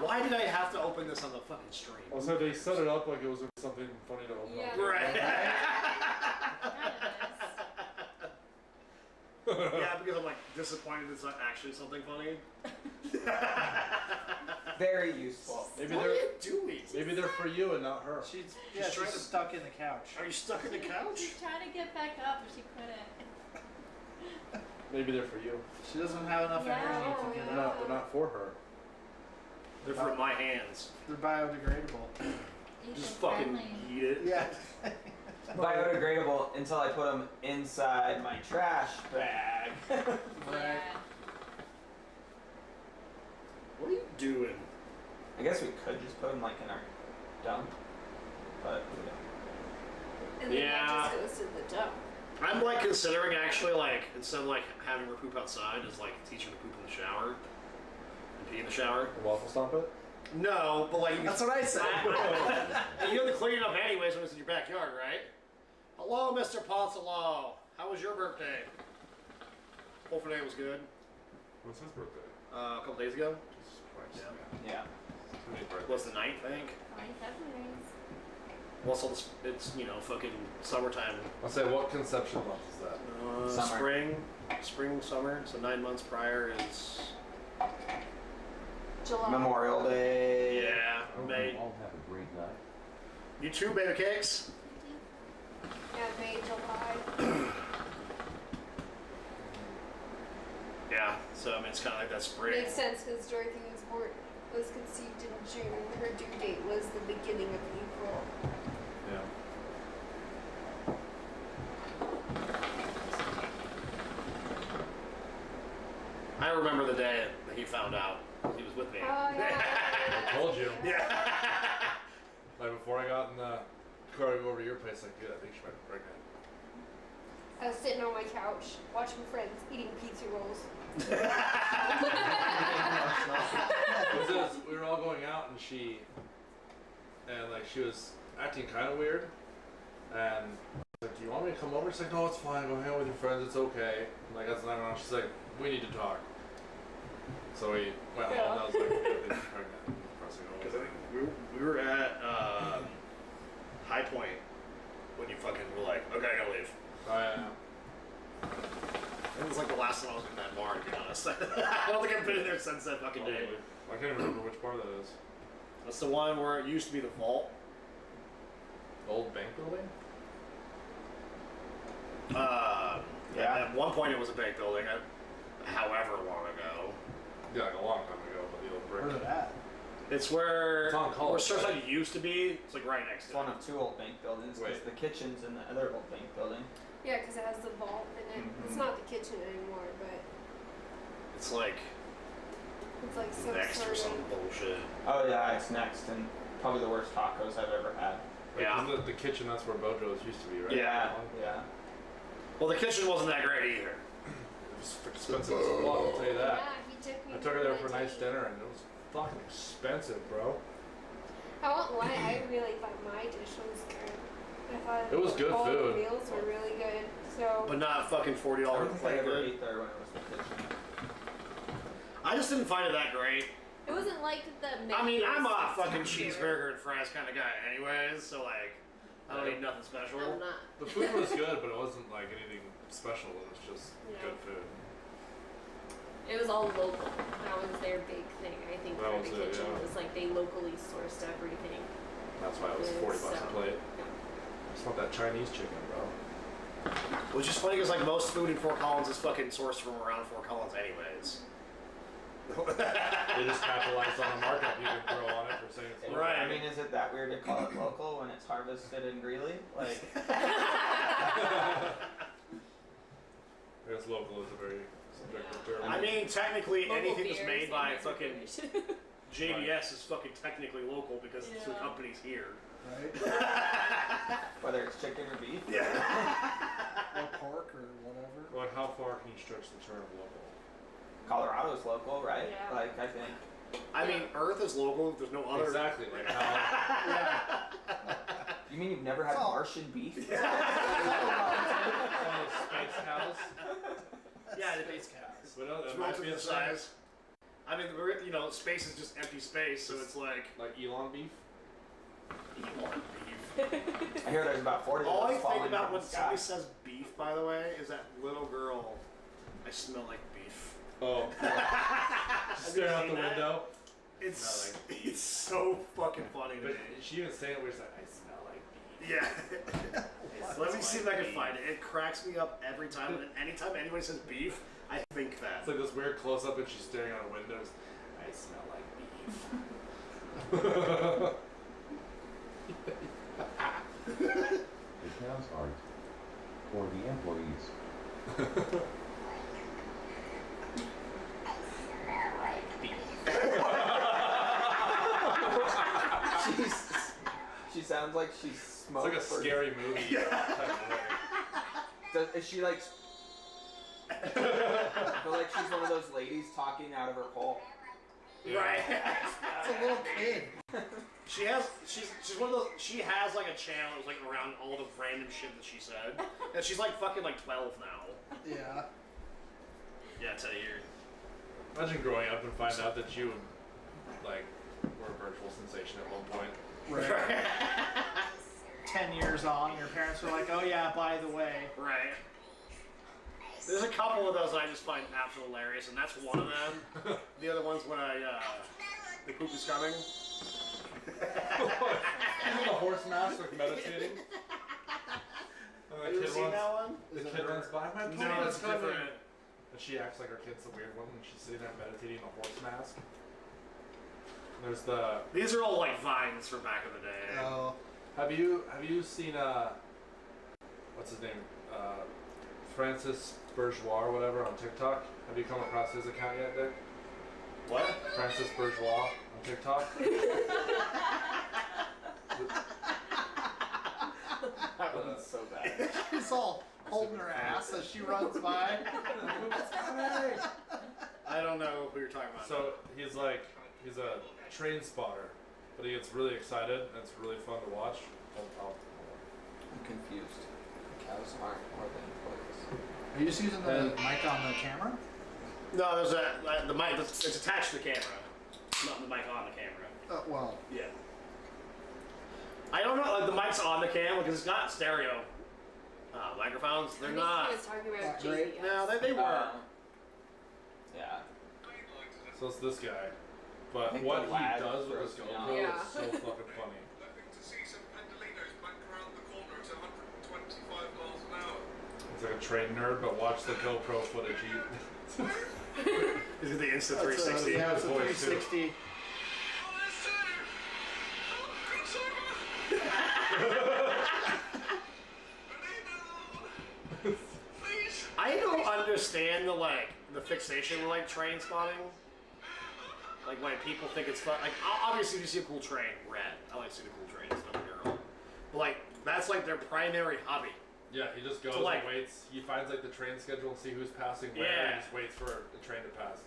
why did I have to open this on the fucking stream? Also, they set it up like it was something funny to open Yeah. up. Right. Kind of Yeah, because I'm like disappointed it's not actually something funny. Very useful. Maybe What are they're you doing? maybe they're for you and not her. She's trying to- stuck in the couch. Are you stuck in the couch? She's trying to get back up, but she couldn't. Maybe they're for you. She doesn't have enough Yeah. energy to get up. They're not for her. They're for my hands. They're biodegradable. Just Eco fucking friendly. eat it. Yeah. Biodegradable until I put them inside my trash bag. Yeah. What are you doing? I guess we could just put them like in our dump, but And then Yeah. that just goes to the dump. I'm like considering actually like instead of like having her poop outside, is like teaching her to poop in the shower and pee in the shower. Waffle stomp it? No, but like you That's what I said. and you have to clean it up anyways when it's in your backyard, right? Hello, Mr. Poncello. How was your birthday? Hopefully it was good. When's his birthday? A couple days ago. Jesus Christ. Yeah. yeah. Too many birthdays. Was the 9th, I think. 27 days. Well, so it's you know fucking summertime. I'll say, what conception month is that? Summer. Spring, summer. So 9 months prior is July. Memorial Day. yeah, Hope May. you all have a great night. You too, baby cakes. Yeah, May, July. Yeah. So I mean, it's kind of like that spring. Makes sense because Dorothy was conceived in June. Her due date was the beginning of April. Yeah. I remember the day that he found out he was with me. Oh yeah. I told you. Yeah. Like before I got in the car to go over to your place, like, dude, I think she might be pregnant. I was sitting on my couch watching Friends, eating pizza rolls. We were all going out and she was acting kind of weird, and I was like, do you want me to come over? She's like, no, it's fine, go hang out with your friends, it's okay. And like, that's not going on. She's like, we need to talk. So we went home and I was like, yeah, she's pregnant. Pressing Because over. I think we were at High Point when you fucking were like, okay, I gotta leave. Oh yeah. It was like the last time I was in that bar, to be honest. I don't think I've been in there since that fucking day. Probably. I can't even remember which bar that is. That's the one where it used to be the vault. Old bank building? Yeah. At one point it was a bank building, however long ago. Yeah, like a long time ago, but the old brick. Where's it at? It's where It's on College, where right? Surfside used to be. It's like right next It's to one it. of 2 old bank buildings because Wait. the kitchen's in the other old bank building. Yeah, because it has the vault in it. It's not the kitchen anymore, but It's like it's like some next or sort some of. bullshit. Oh yeah, it's next and probably the worst tacos I've ever had. Wait, Yeah. isn't the kitchen, that's where Bojo's used to be, right? Yeah. Yeah. Well, the kitchen wasn't that great either. It was expensive as fuck, I'll tell you that. Yeah, he took me. I took her there for a to nice dinner and it was fucking expensive, bro. I won't lie, I really thought my dish was good. I thought It was good all food. the meals were really good. So But not fucking $40 I don't think I plate ever good. ate there when it was the kitchen. I just didn't find it that great. it wasn't like the. I mean, I'm a menus fucking here. cheeseburger and fries kind of guy anyways, so like, I don't need nothing special. I'm not. The food was good, but it wasn't like anything special. It was just Yeah. good food. It was all local. That was their big thing. I think That for was the it, kitchen yeah. was like they locally sourced everything. That's why it was Yeah, 40 bucks a so- plate. I just want that Chinese chicken, bro. Which is funny because like most food in Fort Collins is fucking sourced from around Fort Collins anyways. They just capitalized on the markup you can throw on it for saying it's local. Right. I mean, is it that weird to call it local when it's harvested in Greeley? Like, I guess local is a very subjective term. I mean, technically, Local anything that's beers made and by beers fucking information. JBS is fucking technically local because it's the Yeah. company's here. Right? whether it's chicken or beef. Or pork or whatever. Like, how far can you stretch the term local? Colorado's local, right? Yeah. Like, I think. I mean, Earth is local. There's no other. Exactly. Like how You mean you've never had Oh. Martian beef? one of those space cows. Yeah, Space cows. But no, it's that might relative be to a the size. size. I mean, you know, space is just empty space, so it's like. Like Elon beef. I hear there's about 40 All of I those think falling about from when the sky. somebody says beef, by the way, is that little girl. I smell like beef. Oh. Staring out the window. It's Smell like it's so fucking funny to But me. she even saying it where she's like, I smell like beef. Yeah. Let me see if I can find it. It cracks me up every time. And anytime anybody says beef, I think that. It's like this weird close up and she's staring out of windows. I smell like beef. The cows aren't. For the employees. She sounds like she's It's smoked. like a for- scary movie type of way. Is she like? I feel like she's one of those ladies talking out of her hole. Right. It's a little kid. She's one of those. She has like a channel that's like around all the random shit that she said, and she's like fucking like 12 now. Yeah. Yeah, 10 years. Imagine growing up and find out that you like were a virtual sensation at one point. Right. 10 years on, your parents were like, oh yeah, by the way. Right. There's a couple of those I just find absolutely hilarious, and that's one of them. The other one's when the poop is coming. He's in a horse mask, like meditating. Have you ever seen that one? The kid runs by my poop No, is it's coming. different. And she acts like her kid's the weird one when she's sitting there meditating in a horse mask. There's the. These are all like vines from back in the day. Oh. Have you seen what's his name? Francis Bourgeois or whatever on TikTok. Have you come across his account yet, Dick? What? Francis Bourgeois on TikTok. That one's so bad. She's all holding her ass as she runs by. I don't know who you're talking about. So he's a train spotter, but he gets really excited and it's really fun to watch. I'm confused. Cows aren't more than employees. Are you just using the mic on the camera? No, there's the mic. It's attached to the camera, not the mic on the camera. Well. Yeah. I don't know. Like the mic's on the camera because it's not stereo microphones. They're I think not. he was talking about Not great. JBS. No, they were. Yeah. So it's this guy, I but think what the he lag does with his throws me GoPro off. is so fucking funny. Hoping to see some pendolinos back around the corner at 125 miles an hour. He's like a train nerd, but watch the GoPro footage. Is it the Insta That's 360? yeah, it's a Voice, too. 360. Oh, there's two! Oh, crossover! Please! I don't understand the fixation with like train spotting. Like when people think it's fun. Like obviously if you see a cool train, rad. I like to see the cool trains, don't get me wrong. But like that's like their primary hobby. Yeah, he just goes like- and waits. He finds like the train schedule and see who's passing where, Yeah. and just waits for the train to pass.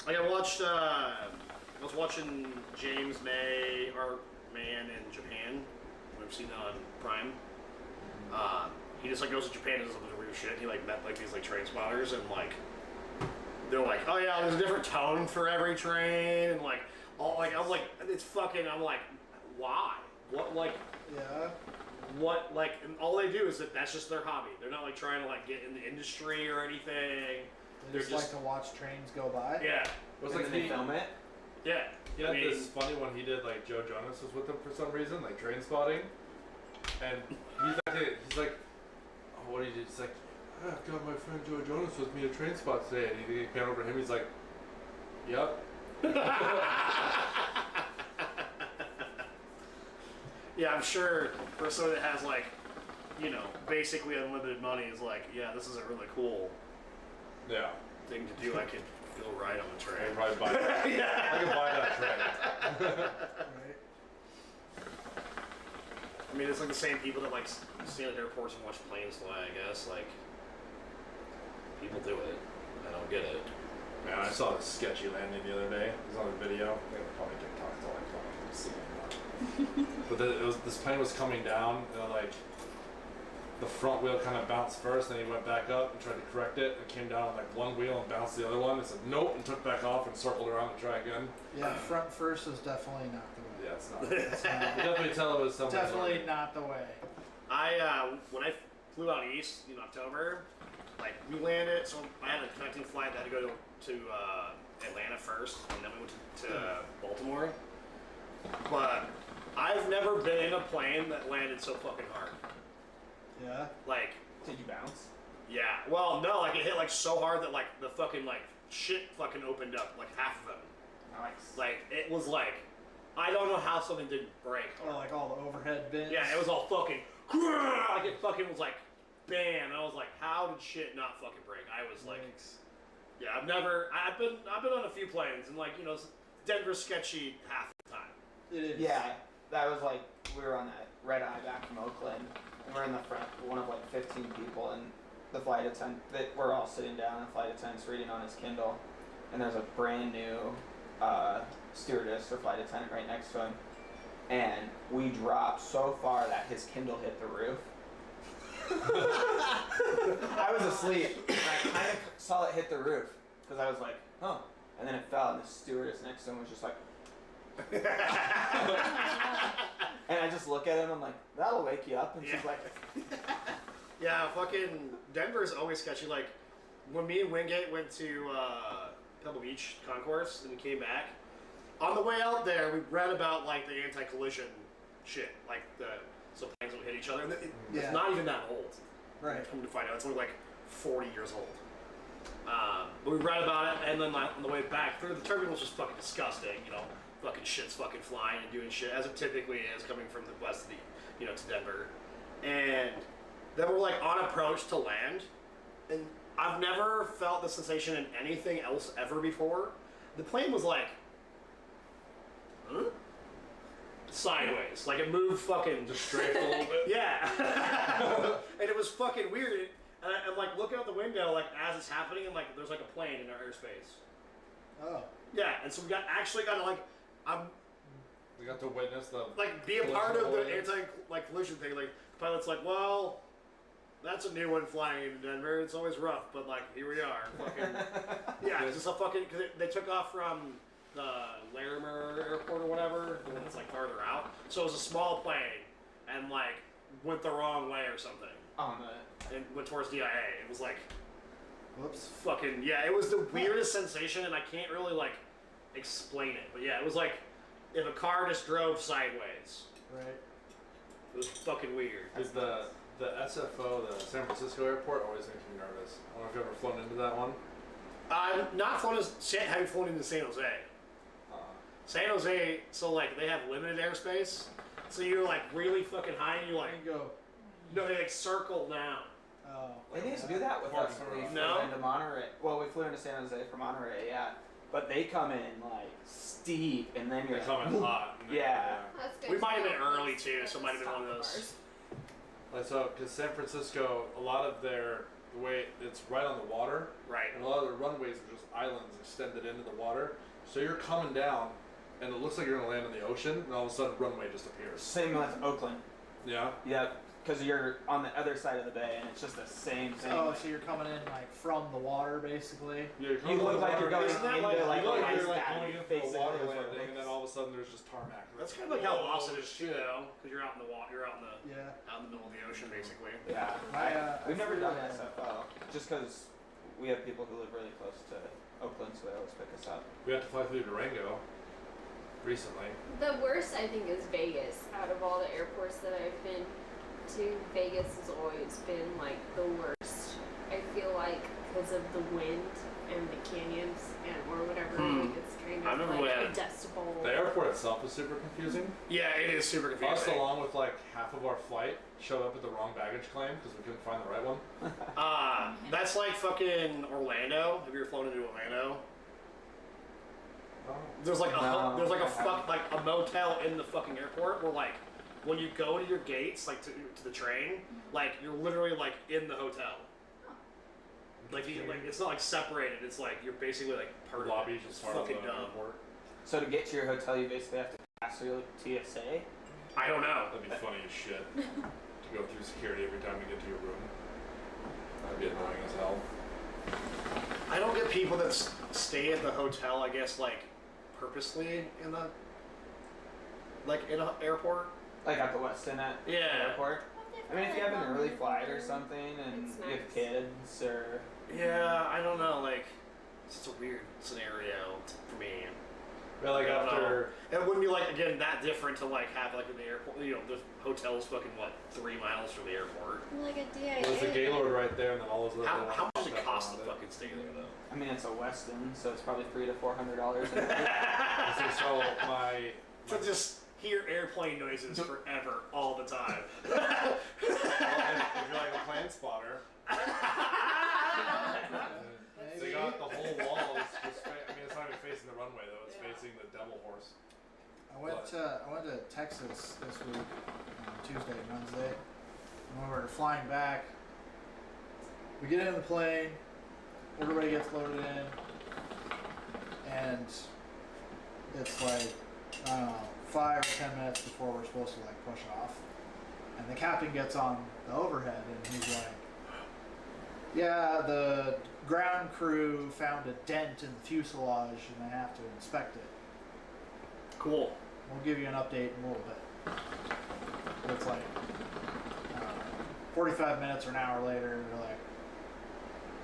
Like I watched, I was watching James May or Man in Japan. We've seen that on Prime. He just like goes to Japan and does a bunch of weird shit. He like met like these like train spotters and like they're like, oh yeah, there's a different tone for every train and like all like I'm like it's fucking I'm like why what like Yeah. what like and all they do is that's just their hobby. They're not like trying to like get in the industry or anything. They They're just like to watch trains go by. Yeah, It was And like then they film it. yeah. He had this funny one he did, like Joe Jonas was with him for some reason, like train spotting. And he's like, oh, what did he do? He's like, I've got my friend Joe Jonas with me at train spot today. And he came over to him, he's like, Yep. Yeah, I'm sure for someone that has like, you know, basically unlimited money is like, yeah, this is a really cool Yeah. thing to do. I could go ride on the I train. could probably buy that. Yeah. I could buy that train. Right. I mean, it's like the same people that like stand at airports and watch planes fly. I guess like people do it. I don't get it. Man, I saw this sketchy landing the other day. It was on a video. They were probably TikTok. It's all I fucking see it. But this plane was coming down, and like the front wheel kind of bounced first, then he went back up and tried to correct it, and came down on like one wheel and bounced the other one. And said nope, and took back off and circled around the track again. Yeah, front first is definitely not the way. Yeah, it's not. It's You not, definitely tell it was something. definitely not the way. I when I flew out east in October, like we landed. So I had a connecting flight that had to go to Atlanta first, and then we went to Baltimore. But I've never been in a plane that landed so fucking hard. Yeah. Like, Did you bounce? yeah. Well, no, like it hit like so hard that like the fucking like shit fucking opened up, like half of them. Nice. Like it was like, I don't know how something didn't break. Oh, like all the overhead bins. Yeah, it was all fucking like it fucking was like bam. And I was like, how did shit not fucking break? I was like, Yikes. yeah, I've been on a few planes and like, you know, Denver's sketchy half the time. It is. Yeah, that was like, we were on that red eye back from Oakland, and we're in the front, one of like 15 people, and the flight attendant, we're all sitting down, and the flight attendant's reading on his Kindle, and there's a brand new stewardess or flight attendant right next to him, and we dropped so far that his Kindle hit the roof. I was asleep, and I kind of saw it hit the roof, because I was like, huh, and then it fell, and the stewardess next to him was just like, and I just look at him, I'm like, that'll wake you up, and she's like, Yeah, fucking Denver's always sketchy. Like, when me and Wingate went to Pebble Beach Concourse and we came back, on the way out there, we read about, like, the anti-collision shit. Like, so planes don't hit each other. And it's not even that old. Right. Come to find out, it's only, like, 40 years old. But we read about it, and then like, on the way back, the terminal was just fucking disgusting, you know. Fucking shit's fucking flying and doing shit, as it typically is coming from the west of the, you know, to Denver. And then we're like on approach to land, and I've never felt the sensation in anything else ever before. The plane was like, huh? Sideways, like it moved fucking Just straight a little bit. yeah. And it was fucking weird. And I'm like looking out the window, like as it's happening, and like there's like a plane in our airspace. Oh. Yeah, and so we actually got to like, We got to witness the be a part of the collision. anti-collision thing. Like the pilot's like, well, that's a new one flying into Denver. It's always rough, but like here we are. Fucking yeah, it's just a fucking because they took off from the Larimer Airport or whatever, the one that's like farther out. So it was a small plane and like went the wrong way or something. And went towards DIA. It was like, Whoops. fucking yeah. It was the weirdest sensation, and I can't really like explain it. But yeah, it was like if a car just drove sideways. Right. It was fucking weird. Is the SFO, the San Francisco airport, always makes me nervous. I don't know if you've ever flown into that one. I've not flown having flown into San Jose. San Jose, so like they have limited airspace, so you're like really fucking high, and you're like, There you go. no, they like circle down. Oh. they used to do that with us when we flew No? into Monterey. Well, we flew into San Jose from Monterey, yeah. But they come in like steep, and then you're They come in hot. and they- Yeah. That's good. We to might have know. been early too, so it might have been one of those. Like so, because San Francisco, a lot of the way it's right on the water, Right. and a lot of the runways are just islands extended into the water. So you're coming down, and it looks like you're gonna land in the ocean, and all of a sudden, runway just appears. Same with Oakland. Yeah. Yep. Because you're on the other side of the bay, and it's just the same thing. Oh, so you're coming in like from the water, basically. Yeah. You look like you're going Isn't that into like- like You look an like ice you're like bath, going in for a basically, water is what it landing, and then looks. all of a sudden there's just tarmac. That's kind of like how Whoa, Austin is too, shit. though, because you're out in the water, you're out in the Yeah. out in the middle of the ocean, basically. Yeah. We've never flew done in- SFO, just because we have people who live really close to Oakland, so they always pick us up. We had to fly through Durango recently. The worst, I think, is Vegas. Out of all the airports that I've been to, Vegas has always been like the worst. I feel like because of the wind and the canyons and or whatever. Like it's kind I of remember like when- adjustable. The airport itself is super confusing. Yeah, it is super Us, confusing. along with like half of our flight, showed up at the wrong baggage claim because we couldn't find the right one. That's like fucking Orlando. Have you ever flown into Orlando? There's like a No, there's like I a fuck like a motel in the fucking airport where like when you go to your gates like to the train, like you're literally like in the hotel. Like it's not like separated. It's like you're basically like part Lobby of it. just It's part of the fucking dumb. airport. So to get to your hotel, you basically have to pass through TSA. I don't know. That'd be funny as shit to go through security every time you get to your room. That'd be annoying as hell. I don't get people that stay at the hotel. I guess like purposely in the like in an airport. Like at the Westin at the Yeah. airport. I mean, if you have an early flight or something and It's you have nice. kids or Yeah, I don't know. Like it's just a weird scenario for me. But like I don't after, know. It wouldn't be like again that different to like have like in the airport. You know, the hotel's fucking what 3 miles from the airport. Like a DIA. there's the Gaylord right there, and then all those little. How much does it stuff cost to around it. fucking stay there though? I mean, it's a Westin, so it's probably $300 to $400 a night. So my To just hear airplane noises forever all the time. well, if you're like a plane spotter, they got the whole wall. I mean, it's not even facing the runway though. It's facing the Devil Horse. I went to Texas this week, Tuesday and Wednesday. And when we were flying back, we get in the plane, everybody gets loaded in, and it's like, I don't know, 5 or 10 minutes before we're supposed to like push off. And the captain gets on the overhead and he's like, yeah, the ground crew found a dent in the fuselage and they have to inspect it. Cool. We'll give you an update in a little bit. It's like 45 minutes or an hour later, they're like,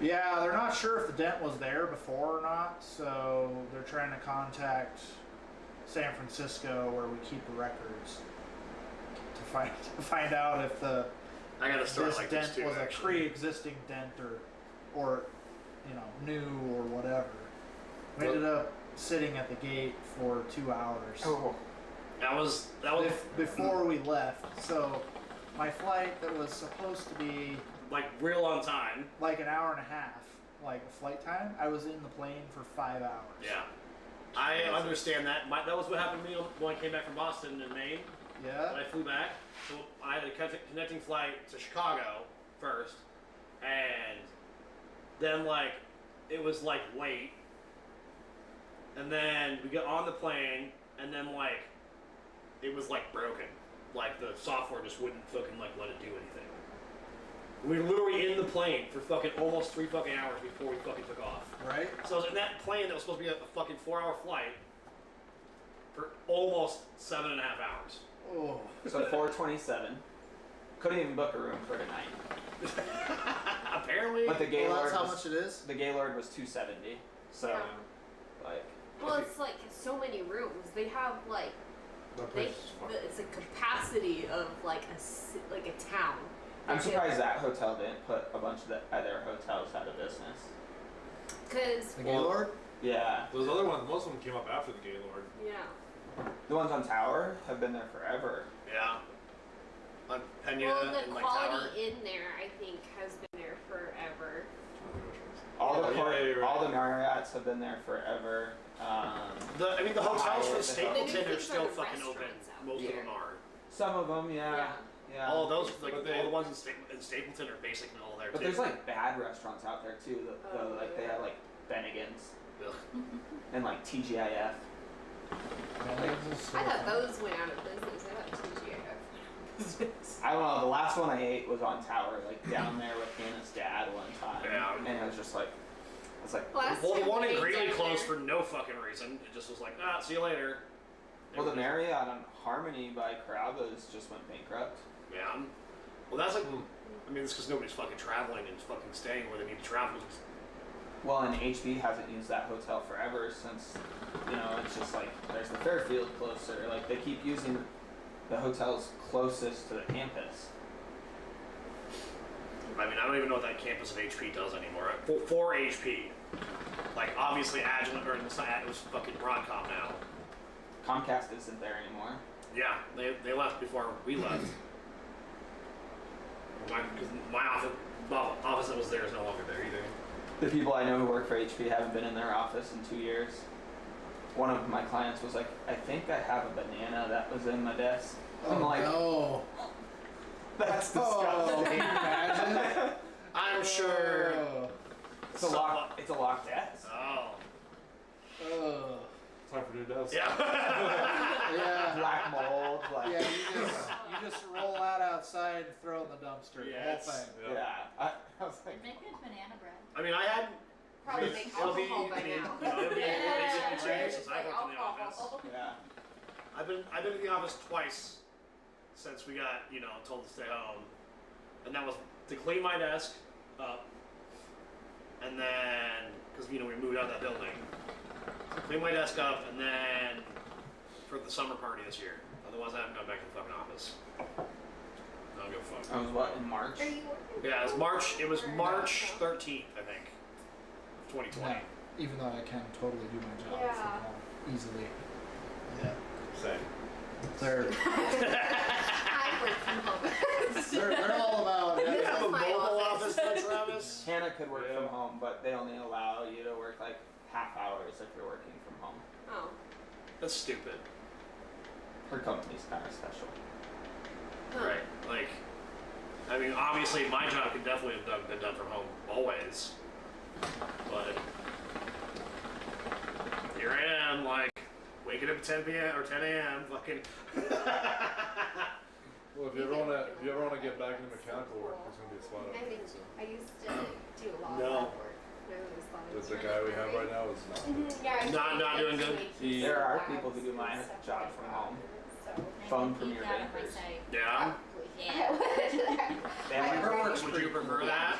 yeah, they're not sure if the dent was there before or not, so they're trying to contact San Francisco where we keep the records to find out if I got a story this like dent this too. was a Actually. pre-existing dent or new or whatever. We ended up sitting at the gate for 2 hours. Oh, That was Before we left. So my flight that was supposed to be like real on time. like an hour and a half, like flight time, I was in the plane for 5 hours. Yeah. I understand that. That was what happened to me when I came back from Boston in Maine. Yeah? When I flew back, so I had a connecting flight to Chicago first, and then like it was like late, and then we got on the plane, and then like it was like broken, like the software just wouldn't fucking like let it do anything. We were literally in the plane for fucking almost 3 fucking hours before we fucking took off. Right? So I was in that plane that was supposed to be a fucking 4-hour flight for almost 7.5 hours. Oh. so 427. Couldn't even book a room for tonight. Apparently. But the Well, Gaylord that's how was, much it is? the Gaylord was $270. So, Yeah. like, Well, it's like so many rooms. They have like That they, place is fun. it's a capacity of like a town. I'm surprised that hotel didn't put a bunch of the other hotels out of business. Because The Gaylord? Yeah, Those other ones, most of them came up after the Gaylord. yeah. the ones on Tower have been there forever. Yeah. On Pena Well, the and like quality Tower. in there, I think, has been there forever. All the Oh, yeah, you're right. all the Marriotts have been there forever. The hotels for The Stapleton new are things still are the fucking open. restaurants out Most there. of them are. Some of them, yeah. All of those, like But they- all the ones in Stapleton are basically all there But too. there's like bad restaurants out there too. Like they yeah. have like Bennigan's Ugh. and like TGIF. I thought those went out of business. I thought TGIF went out of business. I don't know. The last one I ate was on Tower, like down there with Hannah's dad one time. Yeah. And it was just like, it's like, Last Well, the time one we in ate Greeley down closed there- for no fucking reason. It just was like, see you later. well, the Marriott on Harmony by Carrabba's just went bankrupt. Yeah. Well, that's like, I mean, it's because nobody's fucking traveling and fucking staying where they need to travel. Well, and HB hasn't used that hotel forever since, it's just like, there's the Fairfield closer. Like, they keep using the hotels closest to the campus. I mean, I don't even know what that campus of HP does anymore. For HP, Like obviously Agilent, or it's not, it was fucking Broadcom now. Comcast isn't there anymore. Yeah, they left before we left. Because my office that was there is no longer there either. The people I know who work for HP haven't been in their office in 2 years. One of my clients was like, I think I have a banana that was in my desk. I'm like, no. that's Oh, disgusting. imagine. I'm sure. Oh. It's a locked desk. Oh. Oh. Time for new desks. Yeah. Yeah. Black mold, like Yeah, you just roll that outside and throw it in the dumpster. Yes. The whole thing. yeah. I was like, Make good banana bread. I mean, I had. Probably make alcohol by now. It'll be Yeah. since I worked in the office. yeah. I've been in the office twice since we got told to stay home, and that was to clean my desk up, and then because we moved out of that building, so clean my desk up, and then for the summer party this year. Otherwise, I haven't gone back to the fucking office. I don't give a fuck. I was what, in March? Are you working? Yeah, it was March. It was March 13th, I think, of 2020. No, even though I can totally do my job Yeah. from home easily. Yeah. Same. They're I work from home. they're all about You it. have a my mobile office. office, though, Travis? Hannah could work Yeah. from home, but they only allow you to work like half hours if you're working from home. Oh. That's stupid. Her company's kind of special. Huh. Right. Like, I mean, obviously my job could definitely have been done from home always. But here I am, like, waking up at 10 p.m. or 10 a.m. fucking. Well, if you ever wanna get back into mechanical work, it's gonna be a spot I up think there. So. I used to do a lot No. of that work. I always thought it was The really guy we have great. right now is not. Yeah, I Not think doing it's good. making There are labs people who do my and stuff job like from that. home. So, Phone from your Out of my bankers. sight. Yeah. yeah. They have Her like, work's Would pretty you prefer cool. that?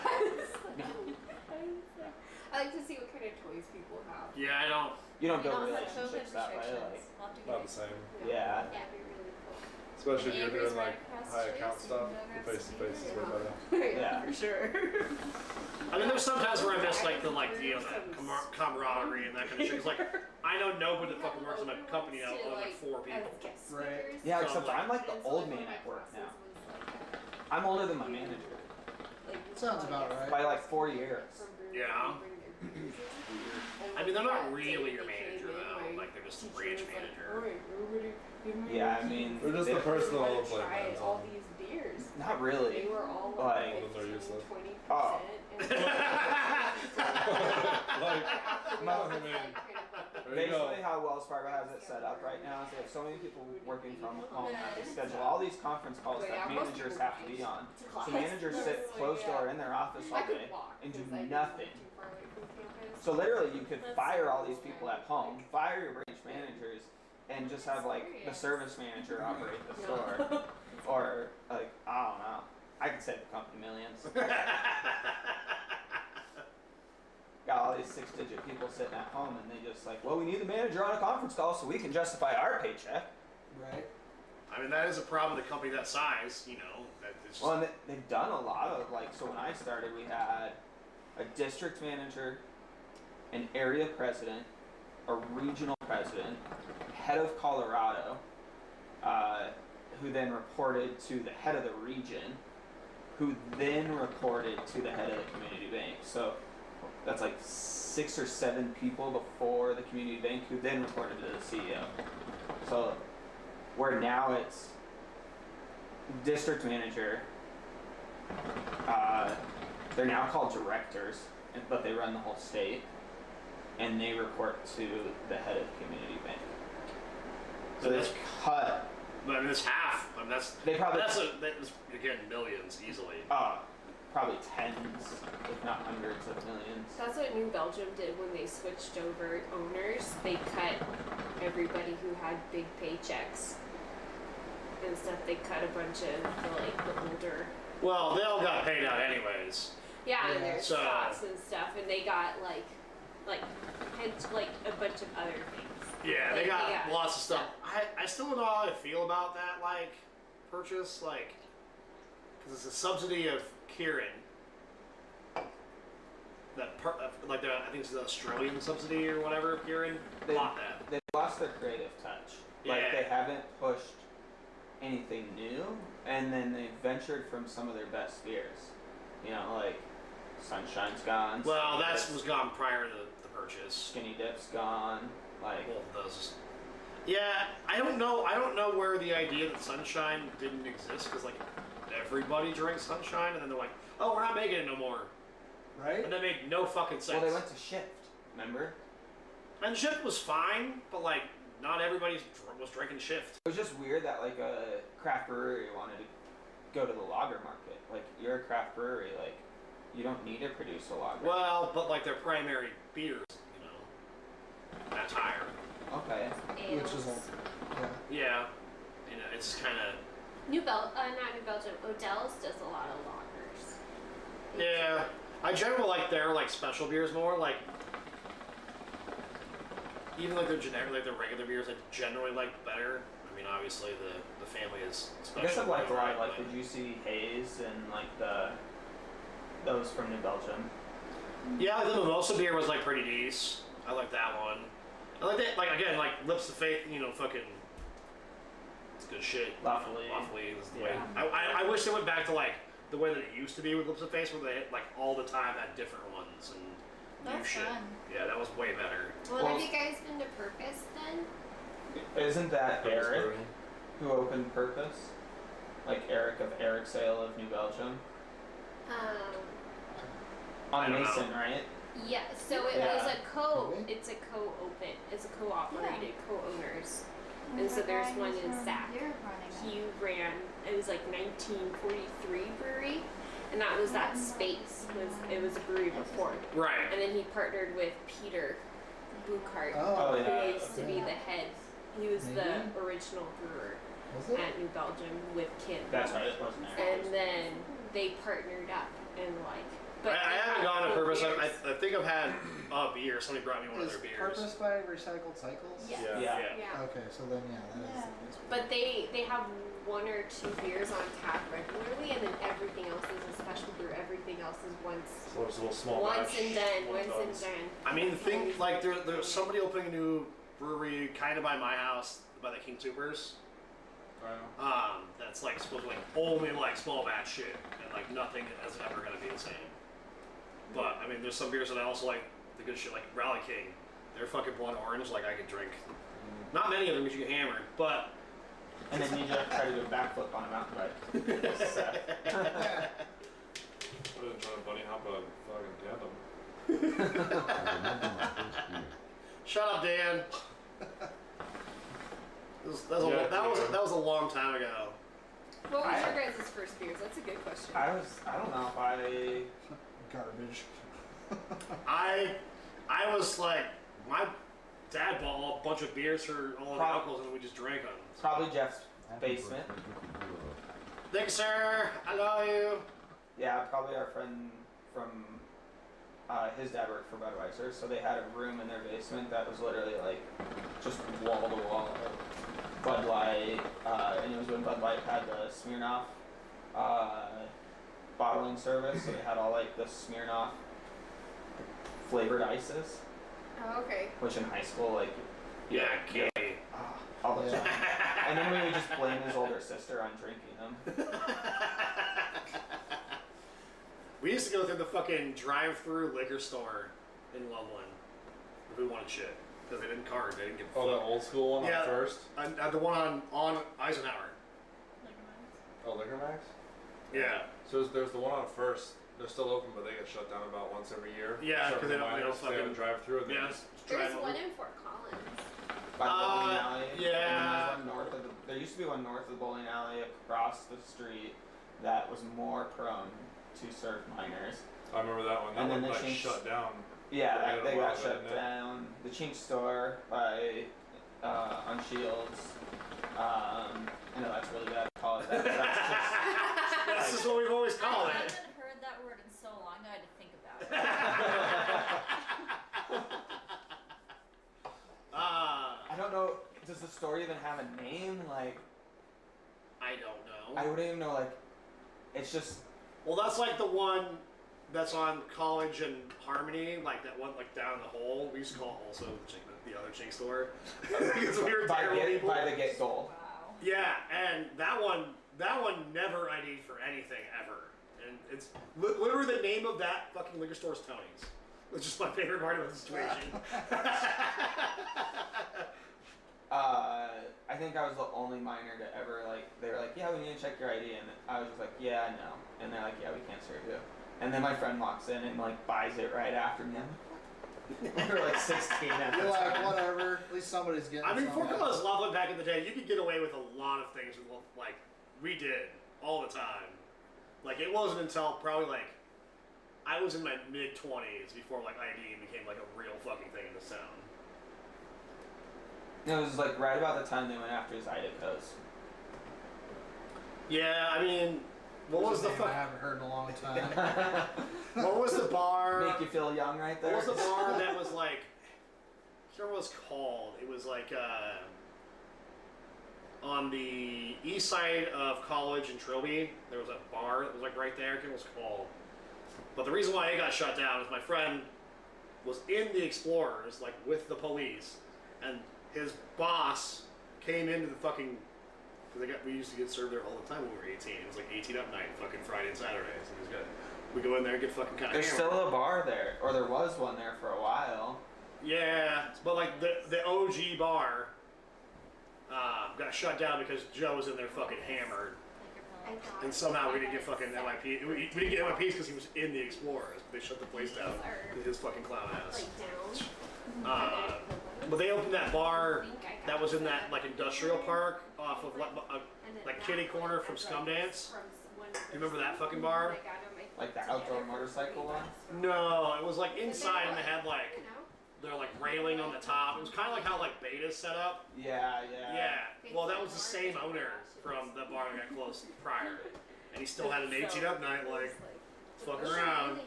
I like to see what kind of toys people have. Yeah, I don't. you don't We build don't have COVID relationships that way. restrictions. Like, We'll have to Not get the same. yeah. That'd be really cool. Especially if you're Neighbors doing like right across high the account street, stuff. so you The can go face to grab face is some way beer. better. Yeah. For sure. I mean, there's sometimes where I miss like the that camaraderie and that kind of shit. It's like I know nobody that fucking works in my company now, other than like 4 people. Right. Yeah, So, except like- I'm like the old man at work now. I'm older than my manager Sounds about right. by like 4 years. Yeah. I mean, they're not really your manager though. Like they're just a branch manager. Yeah, I mean, They're just the person that all the play Tried bands all on. these beers. not They really. were all Like- like All of them are 15, useless. 20%. Oh. Like, no, I mean, there you go. Basically, how Wells Fargo has it set up right now is they have so many people working from home that they schedule all these conference calls that managers have to be on. So managers sit closed door in their office all day and do nothing. So literally, you could fire all these people at home, fire your branch managers, and just have like the service manager operate the store, or like I don't know. I could save the company millions. Got all these 6-digit people sitting at home, and they just like, well, we need the manager on a conference call so we can justify our paycheck. Right. I mean, that is a problem with a company that size. That it's just, Well, and they've done a lot of like. So when I started, we had a district manager, an area president, a regional president, head of Colorado, who then reported to the head of the region, who then reported to the head of the community bank. So that's like 6 or 7 people before the community bank, who then reported to the CEO. So where now it's district manager, they're now called directors, but they run the whole state, and they report to the head of the community bank. So That's- they've cut. I mean, it's half. I mean, that's again millions easily. Probably tens, if not hundreds of millions. That's what New Belgium did when they switched over owners. They cut everybody who had big paychecks and stuff. They cut a bunch of the older. Well, they all got paid out anyways. Yeah, and Yeah. their So- stocks and stuff, and they got like a bunch of other things. Yeah, they Like, got yeah. lots of stuff. I still don't know how I feel about that purchase, because it's a subsidy of Kieran. like I think it's the Australian subsidy or whatever, Kieran, bought that. They've lost their creative touch. Like Yeah. they haven't pushed anything new, and then they ventured from some of their best beers. You know, like Sunshine's gone. Well, that was gone prior to the purchase. Skinny Dip's gone. Like Both of those. Yeah, I don't know where the idea that Sunshine didn't exist, because like everybody drank Sunshine, and then they're like, oh, we're not making it no more. Right? And that made no fucking sense. well, they went to Shift. Remember? And Shift was fine, but like not everybody was drinking Shift. It was just weird that like a craft brewery wanted to go to the lager market. Like you're a craft brewery, like you don't need to produce a lager. Well, but like their primary beers, you know, that's higher. Okay. Which is like, Yeah, you know, it's kind of. Not New Belgium. Odell's does a lot of lagers. Yeah, I generally like their like special beers more. Like even like their generic, like their regular beers, I generally like better. I mean, obviously the family is special. I guess I've liked a lot, like but- the Juicy Haze and like those from New Belgium. Yeah, the mimosa beer was like pretty decent. I like that one. I like that. Like again, like Lips of Faith. You know, fucking. It's good shit. Lawfully. Lawfully is the way. Yeah. I wish they went back to like the way that it used to be with Lips of Faith, where they like all the time had different ones and new That's shit. fun. Yeah, that was way better. Well, have you guys been to Purpose then? Isn't that Purpose Eric Brewing. who opened Purpose? Like Eric of Eric Sale of New Belgium? I On don't know. Mason, right? Yeah. So it Yeah. was a Maybe. It's a co-open. It's a co-operated, co-owners. And so there's one in Zach. He ran. It was like 1943 brewery, and that was that space. It was a brewery before. Right. And then he partnered with Peter Blucart, Oh, who yeah. used to be the head. He was the original brewer was it? at New Belgium with Kim. That's right, it wasn't Eric. And then they partnered up and like. But I they haven't had gone to cool Purpose. beers. I think I've had a beer. Somebody brought me one of Is their beers. Purpose by Recycled Cycles? Yes. Yeah. Yeah. Okay, so then that is the place. But they have one or two beers on tap regularly, and then everything else is a special brew. Everything else is once So it's a little small once batch, and done, one once and tons. done. I mean, think like there's somebody opening a new brewery kind of by my house, by the King Supers. Wow. That's like supposed to like only like small batch shit, and like nothing is ever gonna be the same. But I mean, there's some beers that I also like the good shit, like Rally King. Their fucking blood orange, like I could drink. Not many of them because you get hammered, but. And then you just try to do a backflip on a mountain bike. Sad. I was trying to bunny hop a fucking tandem. I remember my first beer. Shut up, Dan. That was a long time ago. What was your guys' first beers? That's a good question. I don't know if I Garbage. I was like, my dad bought a bunch of beers for all of the uncles and we just drank them. probably Jeff's Happy basement. birthday, Ricky Boulevard. Thanks, sir. I love you. Yeah, probably our friend from his dad worked for Budweiser, so they had a room in their basement that was literally like just wall to wall of Bud Light, and it was when Bud Light had the Smirnoff bottling service, so they had all like the Smirnoff flavored ices, Oh, okay. which in high school like Yeah, okay. all the Yeah. time. And then we would just blame his older sister on drinking them. We used to go through the fucking drive-through liquor store in Loveland if we wanted shit because they didn't card, they didn't give a Oh, fuck. the old school one Yeah. on first? The one on Eisenhower. Oh, Liquor Max? Yeah. So there's the one on first. They're still open, but they get shut down about once every year. Yeah, Shut 'cause they down don't- they minors, don't they have a fucking- drive through and Yeah. then just There's drive one over. in Fort Collins. By the bowling alley. yeah. And then there's one north of there used to be one north of the bowling alley across the street that was more prone to serve minors. I remember that one. That And then one the like Chinks- shut down. Yeah, Right, they a while got ago, shut didn't it? down. The Chink store by on Shields. I know that's really bad to call it that. But that's That's just what we've always I called it. haven't heard that word in so long. I had to think about it. I don't know. Does the store even have a name? Like, I don't know. I wouldn't even know. Like, it's just Well, that's like the one that's on College and Harmony, like that one, like down the hole. We used to call it also the other Chink store because we were terrible people. By the get goal. Wow. Yeah, and that one never ID'd for anything ever, and it's literally the name of that fucking liquor store is Tony's, which is my favorite part of the situation. I think I was the only minor to ever they were like, yeah, we need to check your ID, and I was just like, yeah, no, and they're like, yeah, we can't serve you, and then my friend walks in and like buys it right after me. We were like 16 at the You're like, time. whatever. At least somebody's getting. I mean, Fort something. Collins Loveland back in the day, you could get away with a lot of things with like we did all the time. Like it wasn't until probably like I was in my mid-20s before like ID became like a real fucking thing in this town. It was like right about the time they went after Zydeco's. Yeah, I mean, what was the name fuck? I haven't heard in a long time. What was the bar? Make you feel young right there. What was the bar that was like? I can't remember what it was called. It was like on the east side of College and Trilby. There was a bar that was like right there. I can't remember what it was called. But the reason why it got shut down is my friend was in the Explorers, like with the police, and his boss came into the fucking. We used to get served there all the time when we were 18. It was like 18 up night, fucking Friday and Saturdays. And it was good. We go in there and get fucking kind of. There's still a bar there, or there was one there for a while. Yeah, but like the OG bar got shut down because Joe was in there fucking hammered, and somehow we didn't get fucking MIP. We didn't get MIPs because he was in the Explorers. They shut the place down with his fucking clown ass. But they opened that bar that was in that like industrial park off of like kitty corner from Scumdance. You remember that fucking bar? Like the outdoor motorcycle one? No, it was like inside and they had like their like railing on the top. It was kind of like how like Beta's set up. Yeah. Well, that was the same owner from the bar that got closed prior, and he still had an 18 up night like fucking around.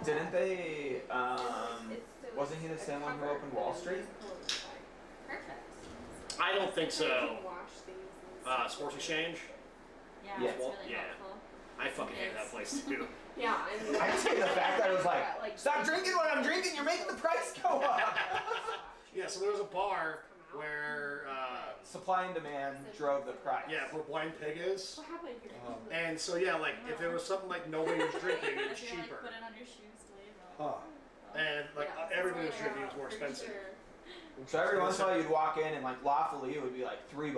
Didn't they? Wasn't he the same one who opened Wall Street? I don't think so. Sports Exchange. Yeah, Yeah. it's really Yeah. helpful. I fucking hate that place too. Yeah, I just hate the fact that I was like, stop drinking when I'm drinking. You're making the price go up. Yeah, so there was a bar where Supply and demand drove the price. yeah, where Blind Pig is. what happened here? And so yeah, like if there was something like nobody was drinking, it was If you're, like, cheaper. put it on your shoes to leave. And like everybody was drinking, it was more expensive. So every once in a while you'd walk in and like lawfully it would be like $3.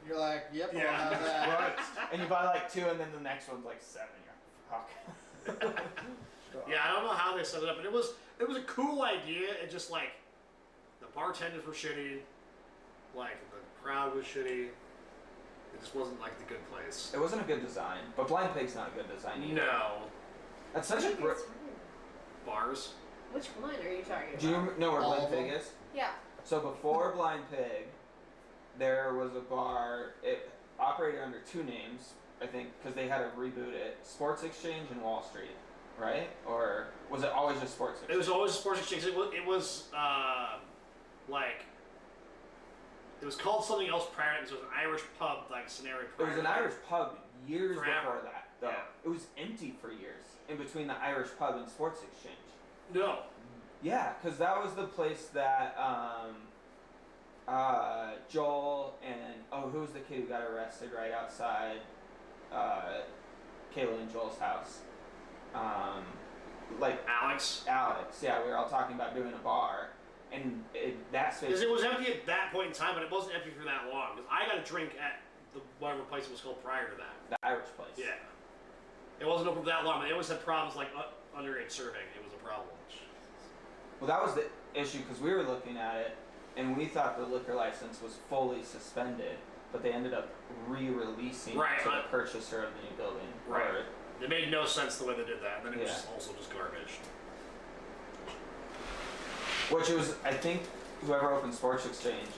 You're like, yep, Yeah. I'll have that. Right. And you buy like 2 and then the next one's like 7. You're like, fuck. Yeah, I don't know how they set it up, but it was a cool idea. It just like the bartenders were shitty, like the crowd was shitty. It just wasn't like the good place. It wasn't a good design, but Blind Pig's not a good design either. No That's such a great. bars. Which one are you talking about? Do you know where All Blind of Pig them? is? Yeah. So before Blind Pig, there was a bar. It operated under 2 names, I think, because they had to reboot it: Sports Exchange and Wall Street, right? Or was it always just Sports Exchange? It was always a Sports Exchange. It was like it was called something else prior. It was an Irish pub like scenario. It Prior was an Irish pub years Forever. before that, though. Yeah. It was empty for years in between the Irish pub and Sports Exchange. No. Yeah, because that was the place that Joel and who was the kid who got arrested right outside Kayla and Joel's house? Like Alex. Yeah, we were all talking about doing a bar, and that space. Because it was empty at that point in time, but it wasn't empty for that long. Because I got a drink at the whatever place it was called prior to that. The Irish place. Yeah. It wasn't open for that long, but they always had problems like underage serving. It was a problem. Well, that was the issue because we were looking at it, and we thought the liquor license was fully suspended, but they ended up re-releasing Right, it to the purchaser of the new building. Right. Or- It made no sense the way they did that, and then it was Yeah. also just garbage. Which it was, I think, whoever opened Sports Exchange,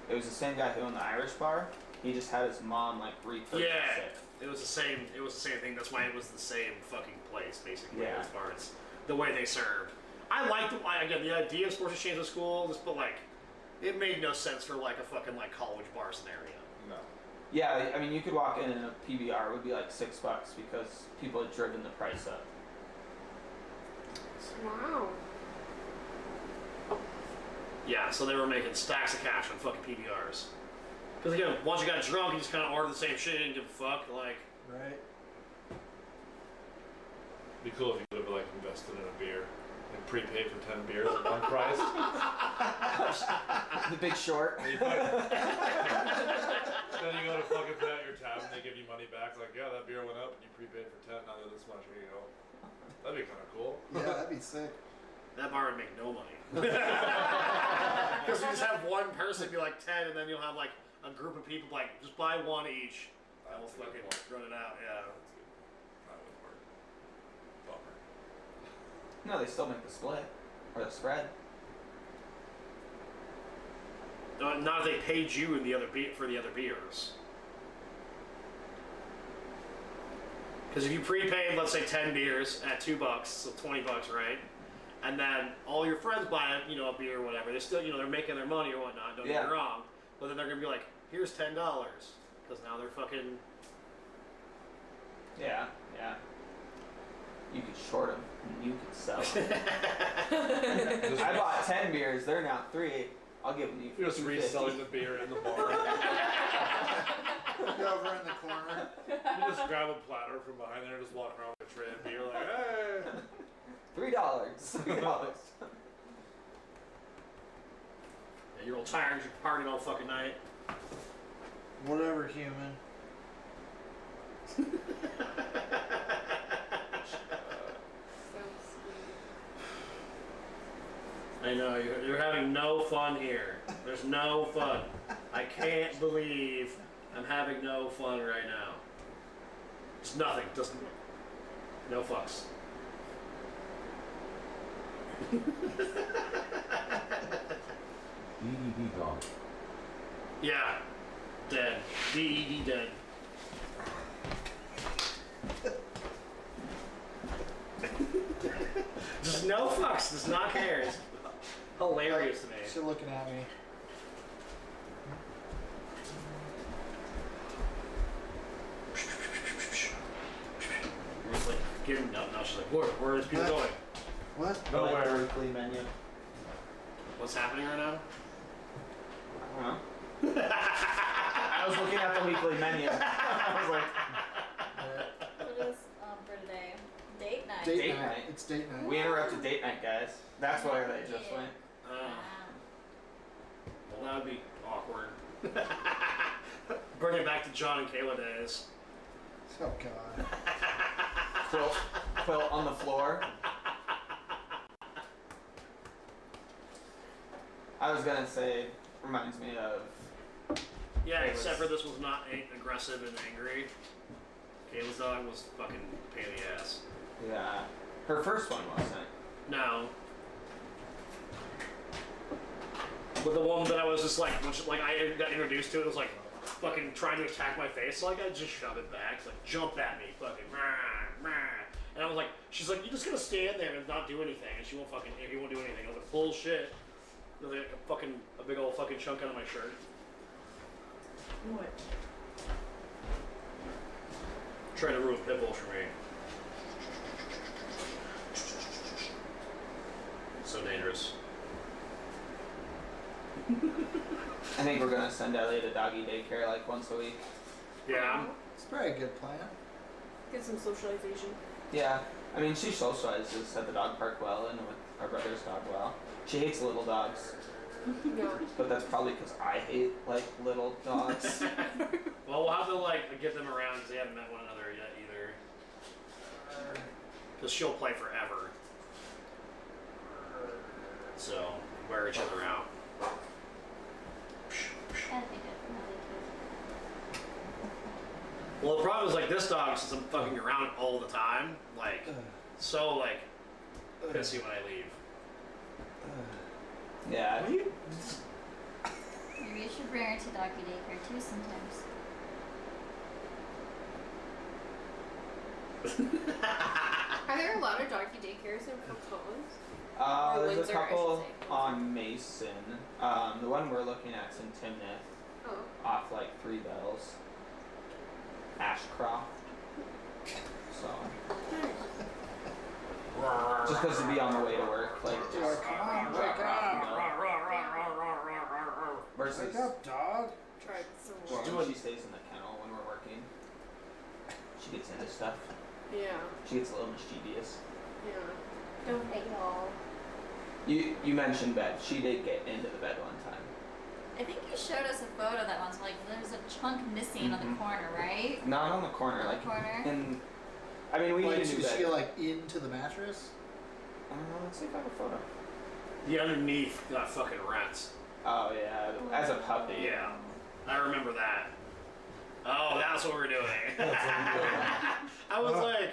it was the same guy who owned the Irish bar. He just had his mom like repurchase Yeah, it. it was the same. It was the same thing. That's why it was the same fucking place, basically, Yeah. as far as the way they served. I liked again the idea of Sports Exchange was cool, just but like it made no sense for like a fucking like college bar scenario. No. Yeah, I mean, you could walk in and a PBR would be like $6 because people had driven the price up. Wow. Yeah, so they were making stacks of cash on fucking PBRs. Because again, once you got drunk, you just kind of ordered the same shit, you didn't give a fuck. Like, Right. It'd be cool if you could have like invested in a beer, like prepaid for 10 beers at one price. The Big Short. Then you go to fucking pay out your tab and they give you money back. Like, yeah, that beer went up and you prepaid for 10. Now they're this much. Here you go. That'd be kind of cool. Yeah, that'd be sick. that bar would make no money. Because you just have one person be like 10, and then you'll have like a group of people like, just buy one each. And we'll fucking run it out, yeah. That would work. Bummer. No, they still make the split or the spread. Not if they paid you in the other for the other beers. Because if you prepaid, let's say 10 beers at $2, so $20, right? And then all your friends buy it, a beer or whatever. They're still, they're making their money or whatnot. Don't get me wrong. But then they're gonna be like, here's $10, because now they're fucking. Yeah. You could short them, and you could sell them. I bought 10 beers. They're now 3. I'll give you. You're just reselling the beer in the bar. Go over in the corner. You just grab a platter from behind there and just walk around with a tray of beer like, hey. $3. $3. Yeah, you're all tired, you're partying all fucking night. Whatever, human. So sweet. I know, you're having no fun here. There's no fun. I can't believe I'm having no fun right now. It's nothing, just no fucks. DDD dog. Yeah, dead. DED dead. Just no fucks, does not care. It's hilarious to me. She's looking at me. It's like, getting no, she's like, where is people going? What? Nowhere. Weekly menu. What's happening right now? I don't know. I was looking at the weekly menu. I was like, What is for today? Date night. Date night. It's date night. we interrupted date night, guys. That's where they just Yeah. went. Well, that would be awkward. Bring it back to John and Kayla days. Oh god. Quilt on the floor. I was gonna say, reminds me of. Yeah, Kayla's- except for this was not aggressive and angry. Kayla's dog was fucking pain in the ass. Yeah. Her first one wasn't. No. But the one that I was just like, when I got introduced to it was like fucking trying to attack my face, so like I just shove it back. It's like, jump at me, fucking rah, rah. And I was like, she's like, you're just gonna stand there and not do anything, and she won't fucking, he won't do anything. I was like, bullshit. There's like a big old fucking chunk out of my shirt. What? Trying to ruin pit bulls for me. So dangerous. I think we're gonna send Ellie to doggy daycare like once a week. Yeah. It's probably a good plan. Get some socialization. Yeah. I mean, she socializes at the dog park well and with our brother's dog well. She hates little dogs, Yeah. but that's probably because I hate like little dogs. Well, we'll have to like get them around because they haven't met one another yet either. Because she'll play forever. So wear each other out. I think definitely Well, the problem is like this dog, since I'm fucking around all the time, like so like pissy when I leave. Yeah. Maybe you should bring her to doggy daycare too sometimes. Are there a lot of doggy daycares in Fort Collins? Or There's Windsor, a I should couple say. on Mason. The one we're looking at's in Timnath, Oh. off like 3 Bells. Ashcroft. So just Just because to be on the way to work, like just Like, come on, wake up. versus Wake up, dog. Tried some well, more. when she stays in the kennel when we're working, she gets into stuff. Yeah. She gets a little mischievous. Yeah. Don't they all? You mentioned bed. She did get into the bed one time. I think you showed us a photo that once, like, there's a chunk missing on the corner, right? Not on the corner, like Corner? in. I mean, we Like, need a new is bed. she like into the mattress? Let's see if I have a photo. The underneath got fucking rats. Oh yeah, as a puppy. Yeah, I remember that. Oh, that's what we're doing. I was like,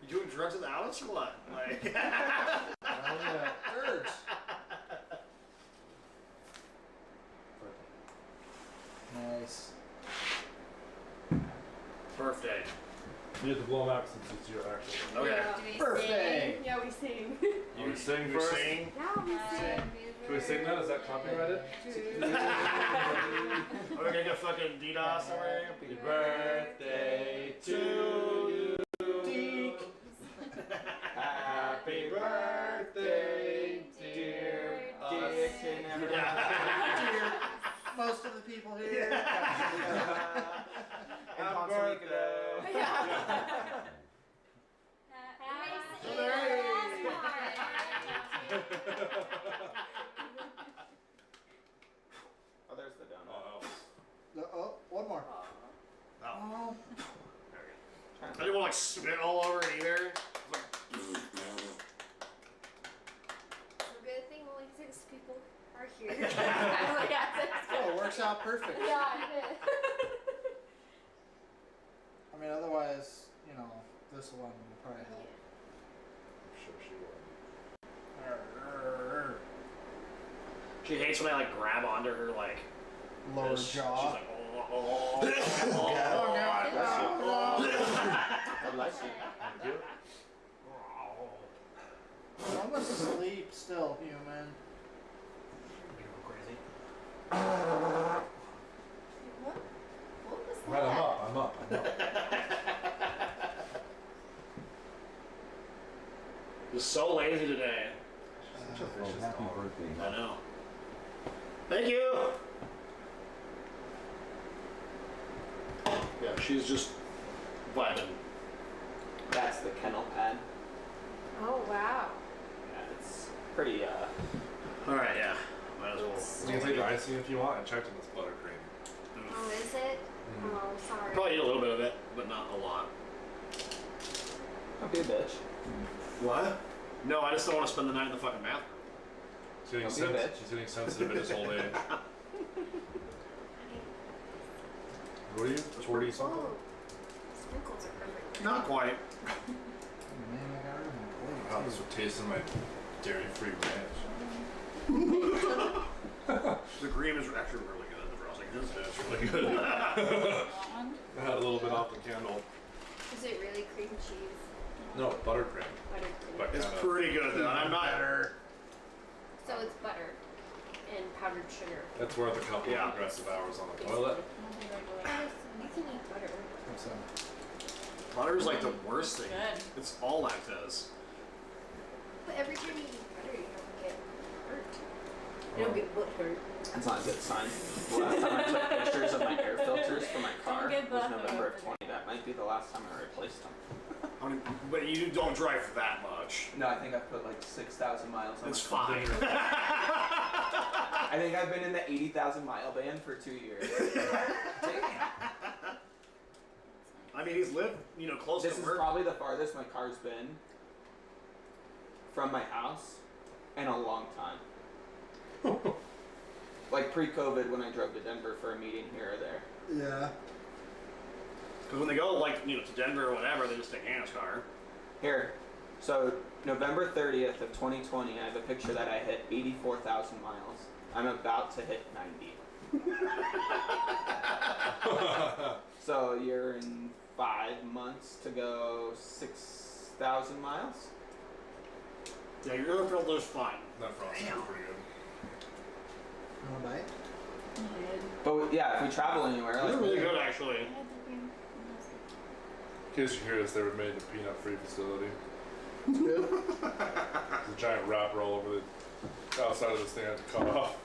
you doing drugs with Alice or what? Like, Oh yeah, birds. Nice. birthday. You have to blow them out since it's your actual. Okay. Yeah. Do we Birthday. Yeah, we sing. You want to sing You first? sing? Yeah, we sing. Can we sing that? Is that copyrighted? Are we gonna get fucking DDoS over here? Happy birthday to you. Happy birthday, dear Dick and everyone. Yeah. Most of the people here. And birthday. Oh, there's the donut. Oh, one more. Oh. Oh. I didn't want to like spit all over it either. Good thing only 6 people are here. Yeah, Oh, it works out perfect. yeah, it is. I mean, otherwise, you know, this one will probably help. I'm sure she will. She hates when I like grab onto her like Lower this. jaw. She's like, oh, God bless you. Thank you. I'm almost asleep still, human. Crazy. What was Right, that? I'm up. You're so lazy today. Such a Oh, vicious happy dog. birthday. I know. Thank you. Yeah, she's just vibing. That's the kennel pad. Oh, wow. Yeah, it's pretty. All right, yeah. Might as well. You can take the icing if you want. I checked in this buttercream. Oh, is it? Mm. Oh, sorry. Probably eat a little bit of it, but not a lot. Don't be a bitch. What? No, I just don't want to spend the night in the fucking bathroom. She's Don't be a bitch. getting sensitive in his old age. What are you? 40 something? Oh, sprinkles are perfect. Not quite. Man, I got rid of my Wow, plate, this too. would taste in my dairy-free ranch. The cream is actually really good. The frosting is really good. I had a little bit off the candle. Is it really cream cheese? No, buttercream. Buttercream. But It's kinda- pretty good though. I'm not. So it's butter and powdered sugar. That's worth a couple Yeah. of aggressive hours on the toilet. You can eat butter. So, Butter is like the worst thing. Good. It's all lactose. But every time you eat butter, you don't get hurt. You don't get butt hurt. That's not a good sign. The last time I took pictures of my air filters for my car get was that November of over 20. That might be the last time I replaced them. I mean, but you don't drive for that much. No, I think I put like 6,000 miles on It's my car. fine. I think I've been in the 80,000 mile band for 2 years. I mean, he's lived, close This to is work. probably the farthest my car's been from my house in a long time. Like pre-COVID when I drove to Denver for a meeting here or there. yeah. Because when they go, to Denver or whatever, they just take Hannah's car. Here, so November 30th of 2020, I have a picture that I hit 84,000 miles. I'm about to hit 90. So a year and 5 months to go 6,000 miles. Yeah, your air filter's fine. That frosting is pretty good. You want a bite? But yeah, if we travel anywhere, They're like really good, actually. In case you hear this, they were made in a peanut-free facility. Good. There's a giant wrapper all over the outside of the stand to cut off.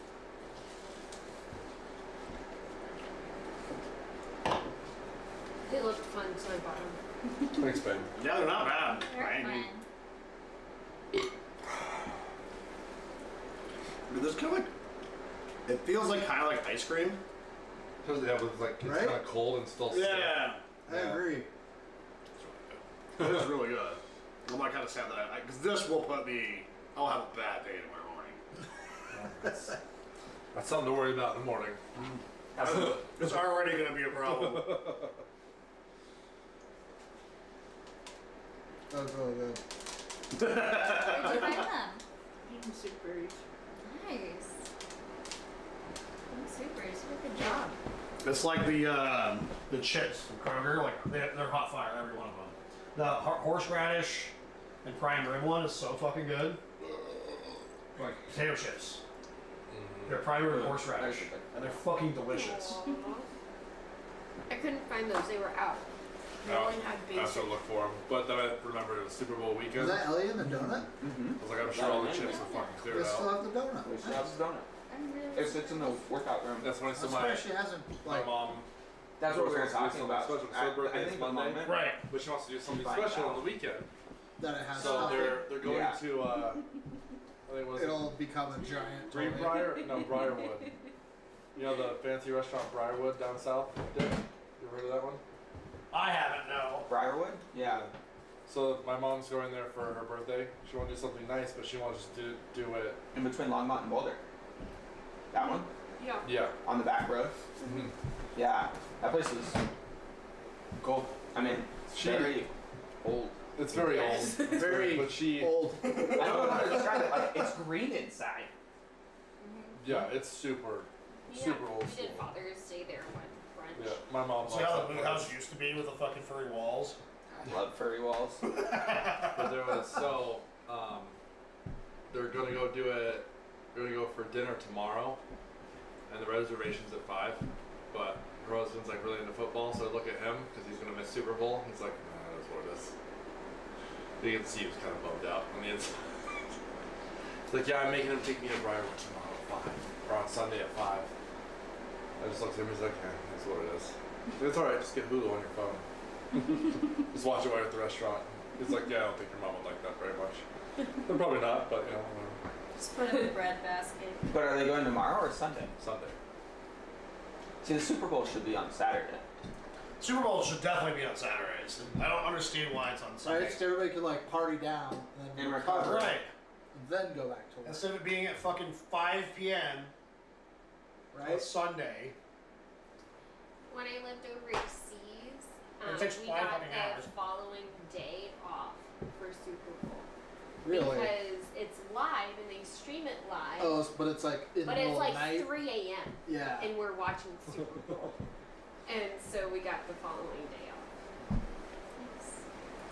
They looked fun, so I bought them. Thanks, babe. Yeah, they're not bad. They're Right? fun. I mean, there's kind of like, it feels like kind of like ice cream. Because yeah, but it's like it's Right? kind of cold and still stiff. Yeah. I agree. It is really good. I'm like kind of sad that because this will put me, I'll have a bad day tomorrow morning. That's something to worry about in the morning. It's already going to be a problem. That was really good. Where'd you find them? Eating soup berries. Nice. Super. You did a good job. It's like the chips from Kroger, like they're hot fire, every one of them. The horseradish and prime rib one is so fucking good. Like potato chips. They're prime rib and horseradish, and they're fucking delicious. I couldn't find those. They were out. They No, only had I have to basic. look for them. But then I remembered it was Super Bowl weekend. Was that Ellie in the donut? I was like, I'm sure all the chips are fucking We cleared still out. have the donut. We should have the donut. I'm really It sits in the workout room. That's when I said That's my why she hasn't, my like, mom. That's what we were supposed to do talking something about. special. So her I birthday think is the Monday. moment. Right. But she wants to do something Find special out. on the weekend. that it has So stuffing. they're going Yeah. to I think it was It'll become a giant toy. Greenbrier? No, Briarwood. You know the fancy restaurant Briarwood down south? Dick? You ever heard of that one? I haven't, no. Briarwood? Yeah. So my mom's going there for her birthday. She wants to do something nice, but she wants to do it. In between Longmont and Boulder. That one? Yeah. Yeah. On the back road? Mm-hmm. Yeah. That place is gold. I mean, She- very old. It's very old. Yes. Very But she. old. I don't know how to describe it. Like, it's green inside. Yeah, it's super, super old We did school. Father's Day there one brunch. Yeah, my mom See likes how that the boot place. house used to be with the fucking furry walls? I love furry walls. But there was they're gonna go do it. They're gonna go for dinner tomorrow, and the reservation's at 5. But her husband's like really into football, so I look at him because he's gonna miss Super Bowl. He's like, nah, that's what it is. But you can see he was kind of bummed out on the inside. It's like, yeah, I'm making him take me to Briarwood tomorrow at 5, or on Sunday at 5. I just looked at him. He's like, yeah, that's what it is. Like, it's all right. Just get Hulu on your phone. Just watch it while you're at the restaurant. He's like, yeah, I don't think your mom would like that very much. They're probably not, but you know, whatever. just put it in the bread basket. But are they going tomorrow or Sunday? Sunday. See, the Super Bowl should be on Saturday. Super Bowl should definitely be on Saturdays. I don't understand why it's on Right, Sundays. so everybody could like party down and then And recover, recover. Right. and then go back to work. Instead of it being at fucking 5 p.m. on Right? Sunday. When I lived overseas, It takes we 5 got fucking hours. the following day off for Super Bowl. Really? Because it's live and they stream it live. Oh, but it's like in the but it's middle like of the night. 3 a.m. Yeah. and we're watching Super Bowl. And so we got the following day off.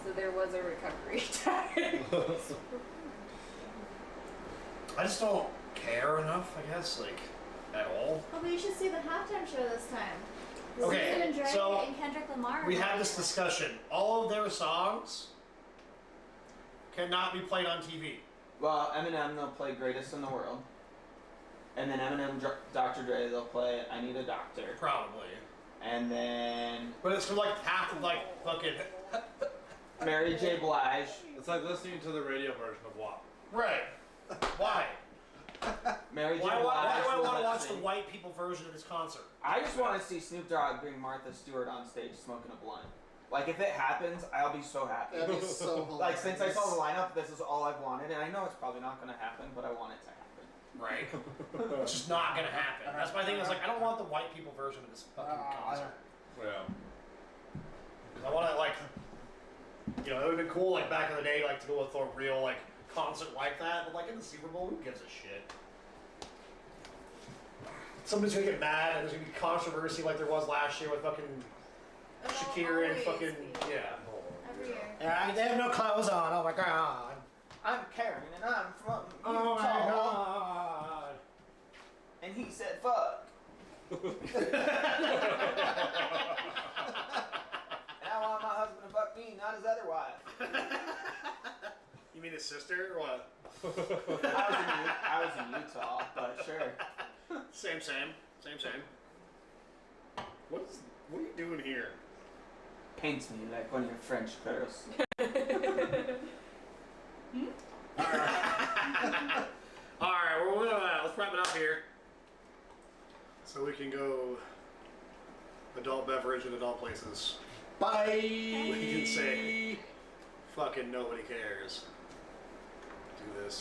So there was a recovery time. I just don't care enough, I guess, like, at all. Oh, but you should see the halftime show this time. Okay, Susan and Dre so and Kendrick Lamar. We are had on this there. discussion. All of their songs cannot be played on TV. Well, Eminem, they'll play Greatest in the World. And then Eminem, Dr. Dre, they'll play I Need a Doctor. Probably. And then But it's for like half of like fucking. Mary J. Blige. It's like listening to the radio version of WAP. Right. Why? Mary J. Why Blige. do I will want to watch sing. the white people version of this concert? I just want to see Snoop Dogg bring Martha Stewart on stage smoking a blunt. Like, if it happens, I'll be so happy. That'd be so hilarious. Like, since I saw the lineup, this is all I've wanted. And I know it's probably not going to happen, but I want it to happen. Right. It's just not gonna happen. That's my thing. Is like I don't want the white people version of this fucking concert. Yeah. I want to like, you know, it would have been cool like back in the day, like to go with a real like concert like that. But like in the Super Bowl, who gives a shit? Somebody's gonna get mad, and there's gonna be controversy like there was last year with fucking It'll Shakira and always fucking be. yeah. Every year. Yeah, they have no clothes on. Oh my god. I'm Karen, and I'm from Oh my Utah. god. And he said, fuck. And I want my husband to fuck me, not his other wife. his sister or what? I was in Utah, but sure. Same. What are you doing here? Paints me like one of your French girls. Alright, well, let's wrap it up here. So we can go adult beverage in adult places. Bye. We can say fucking nobody cares. Do this.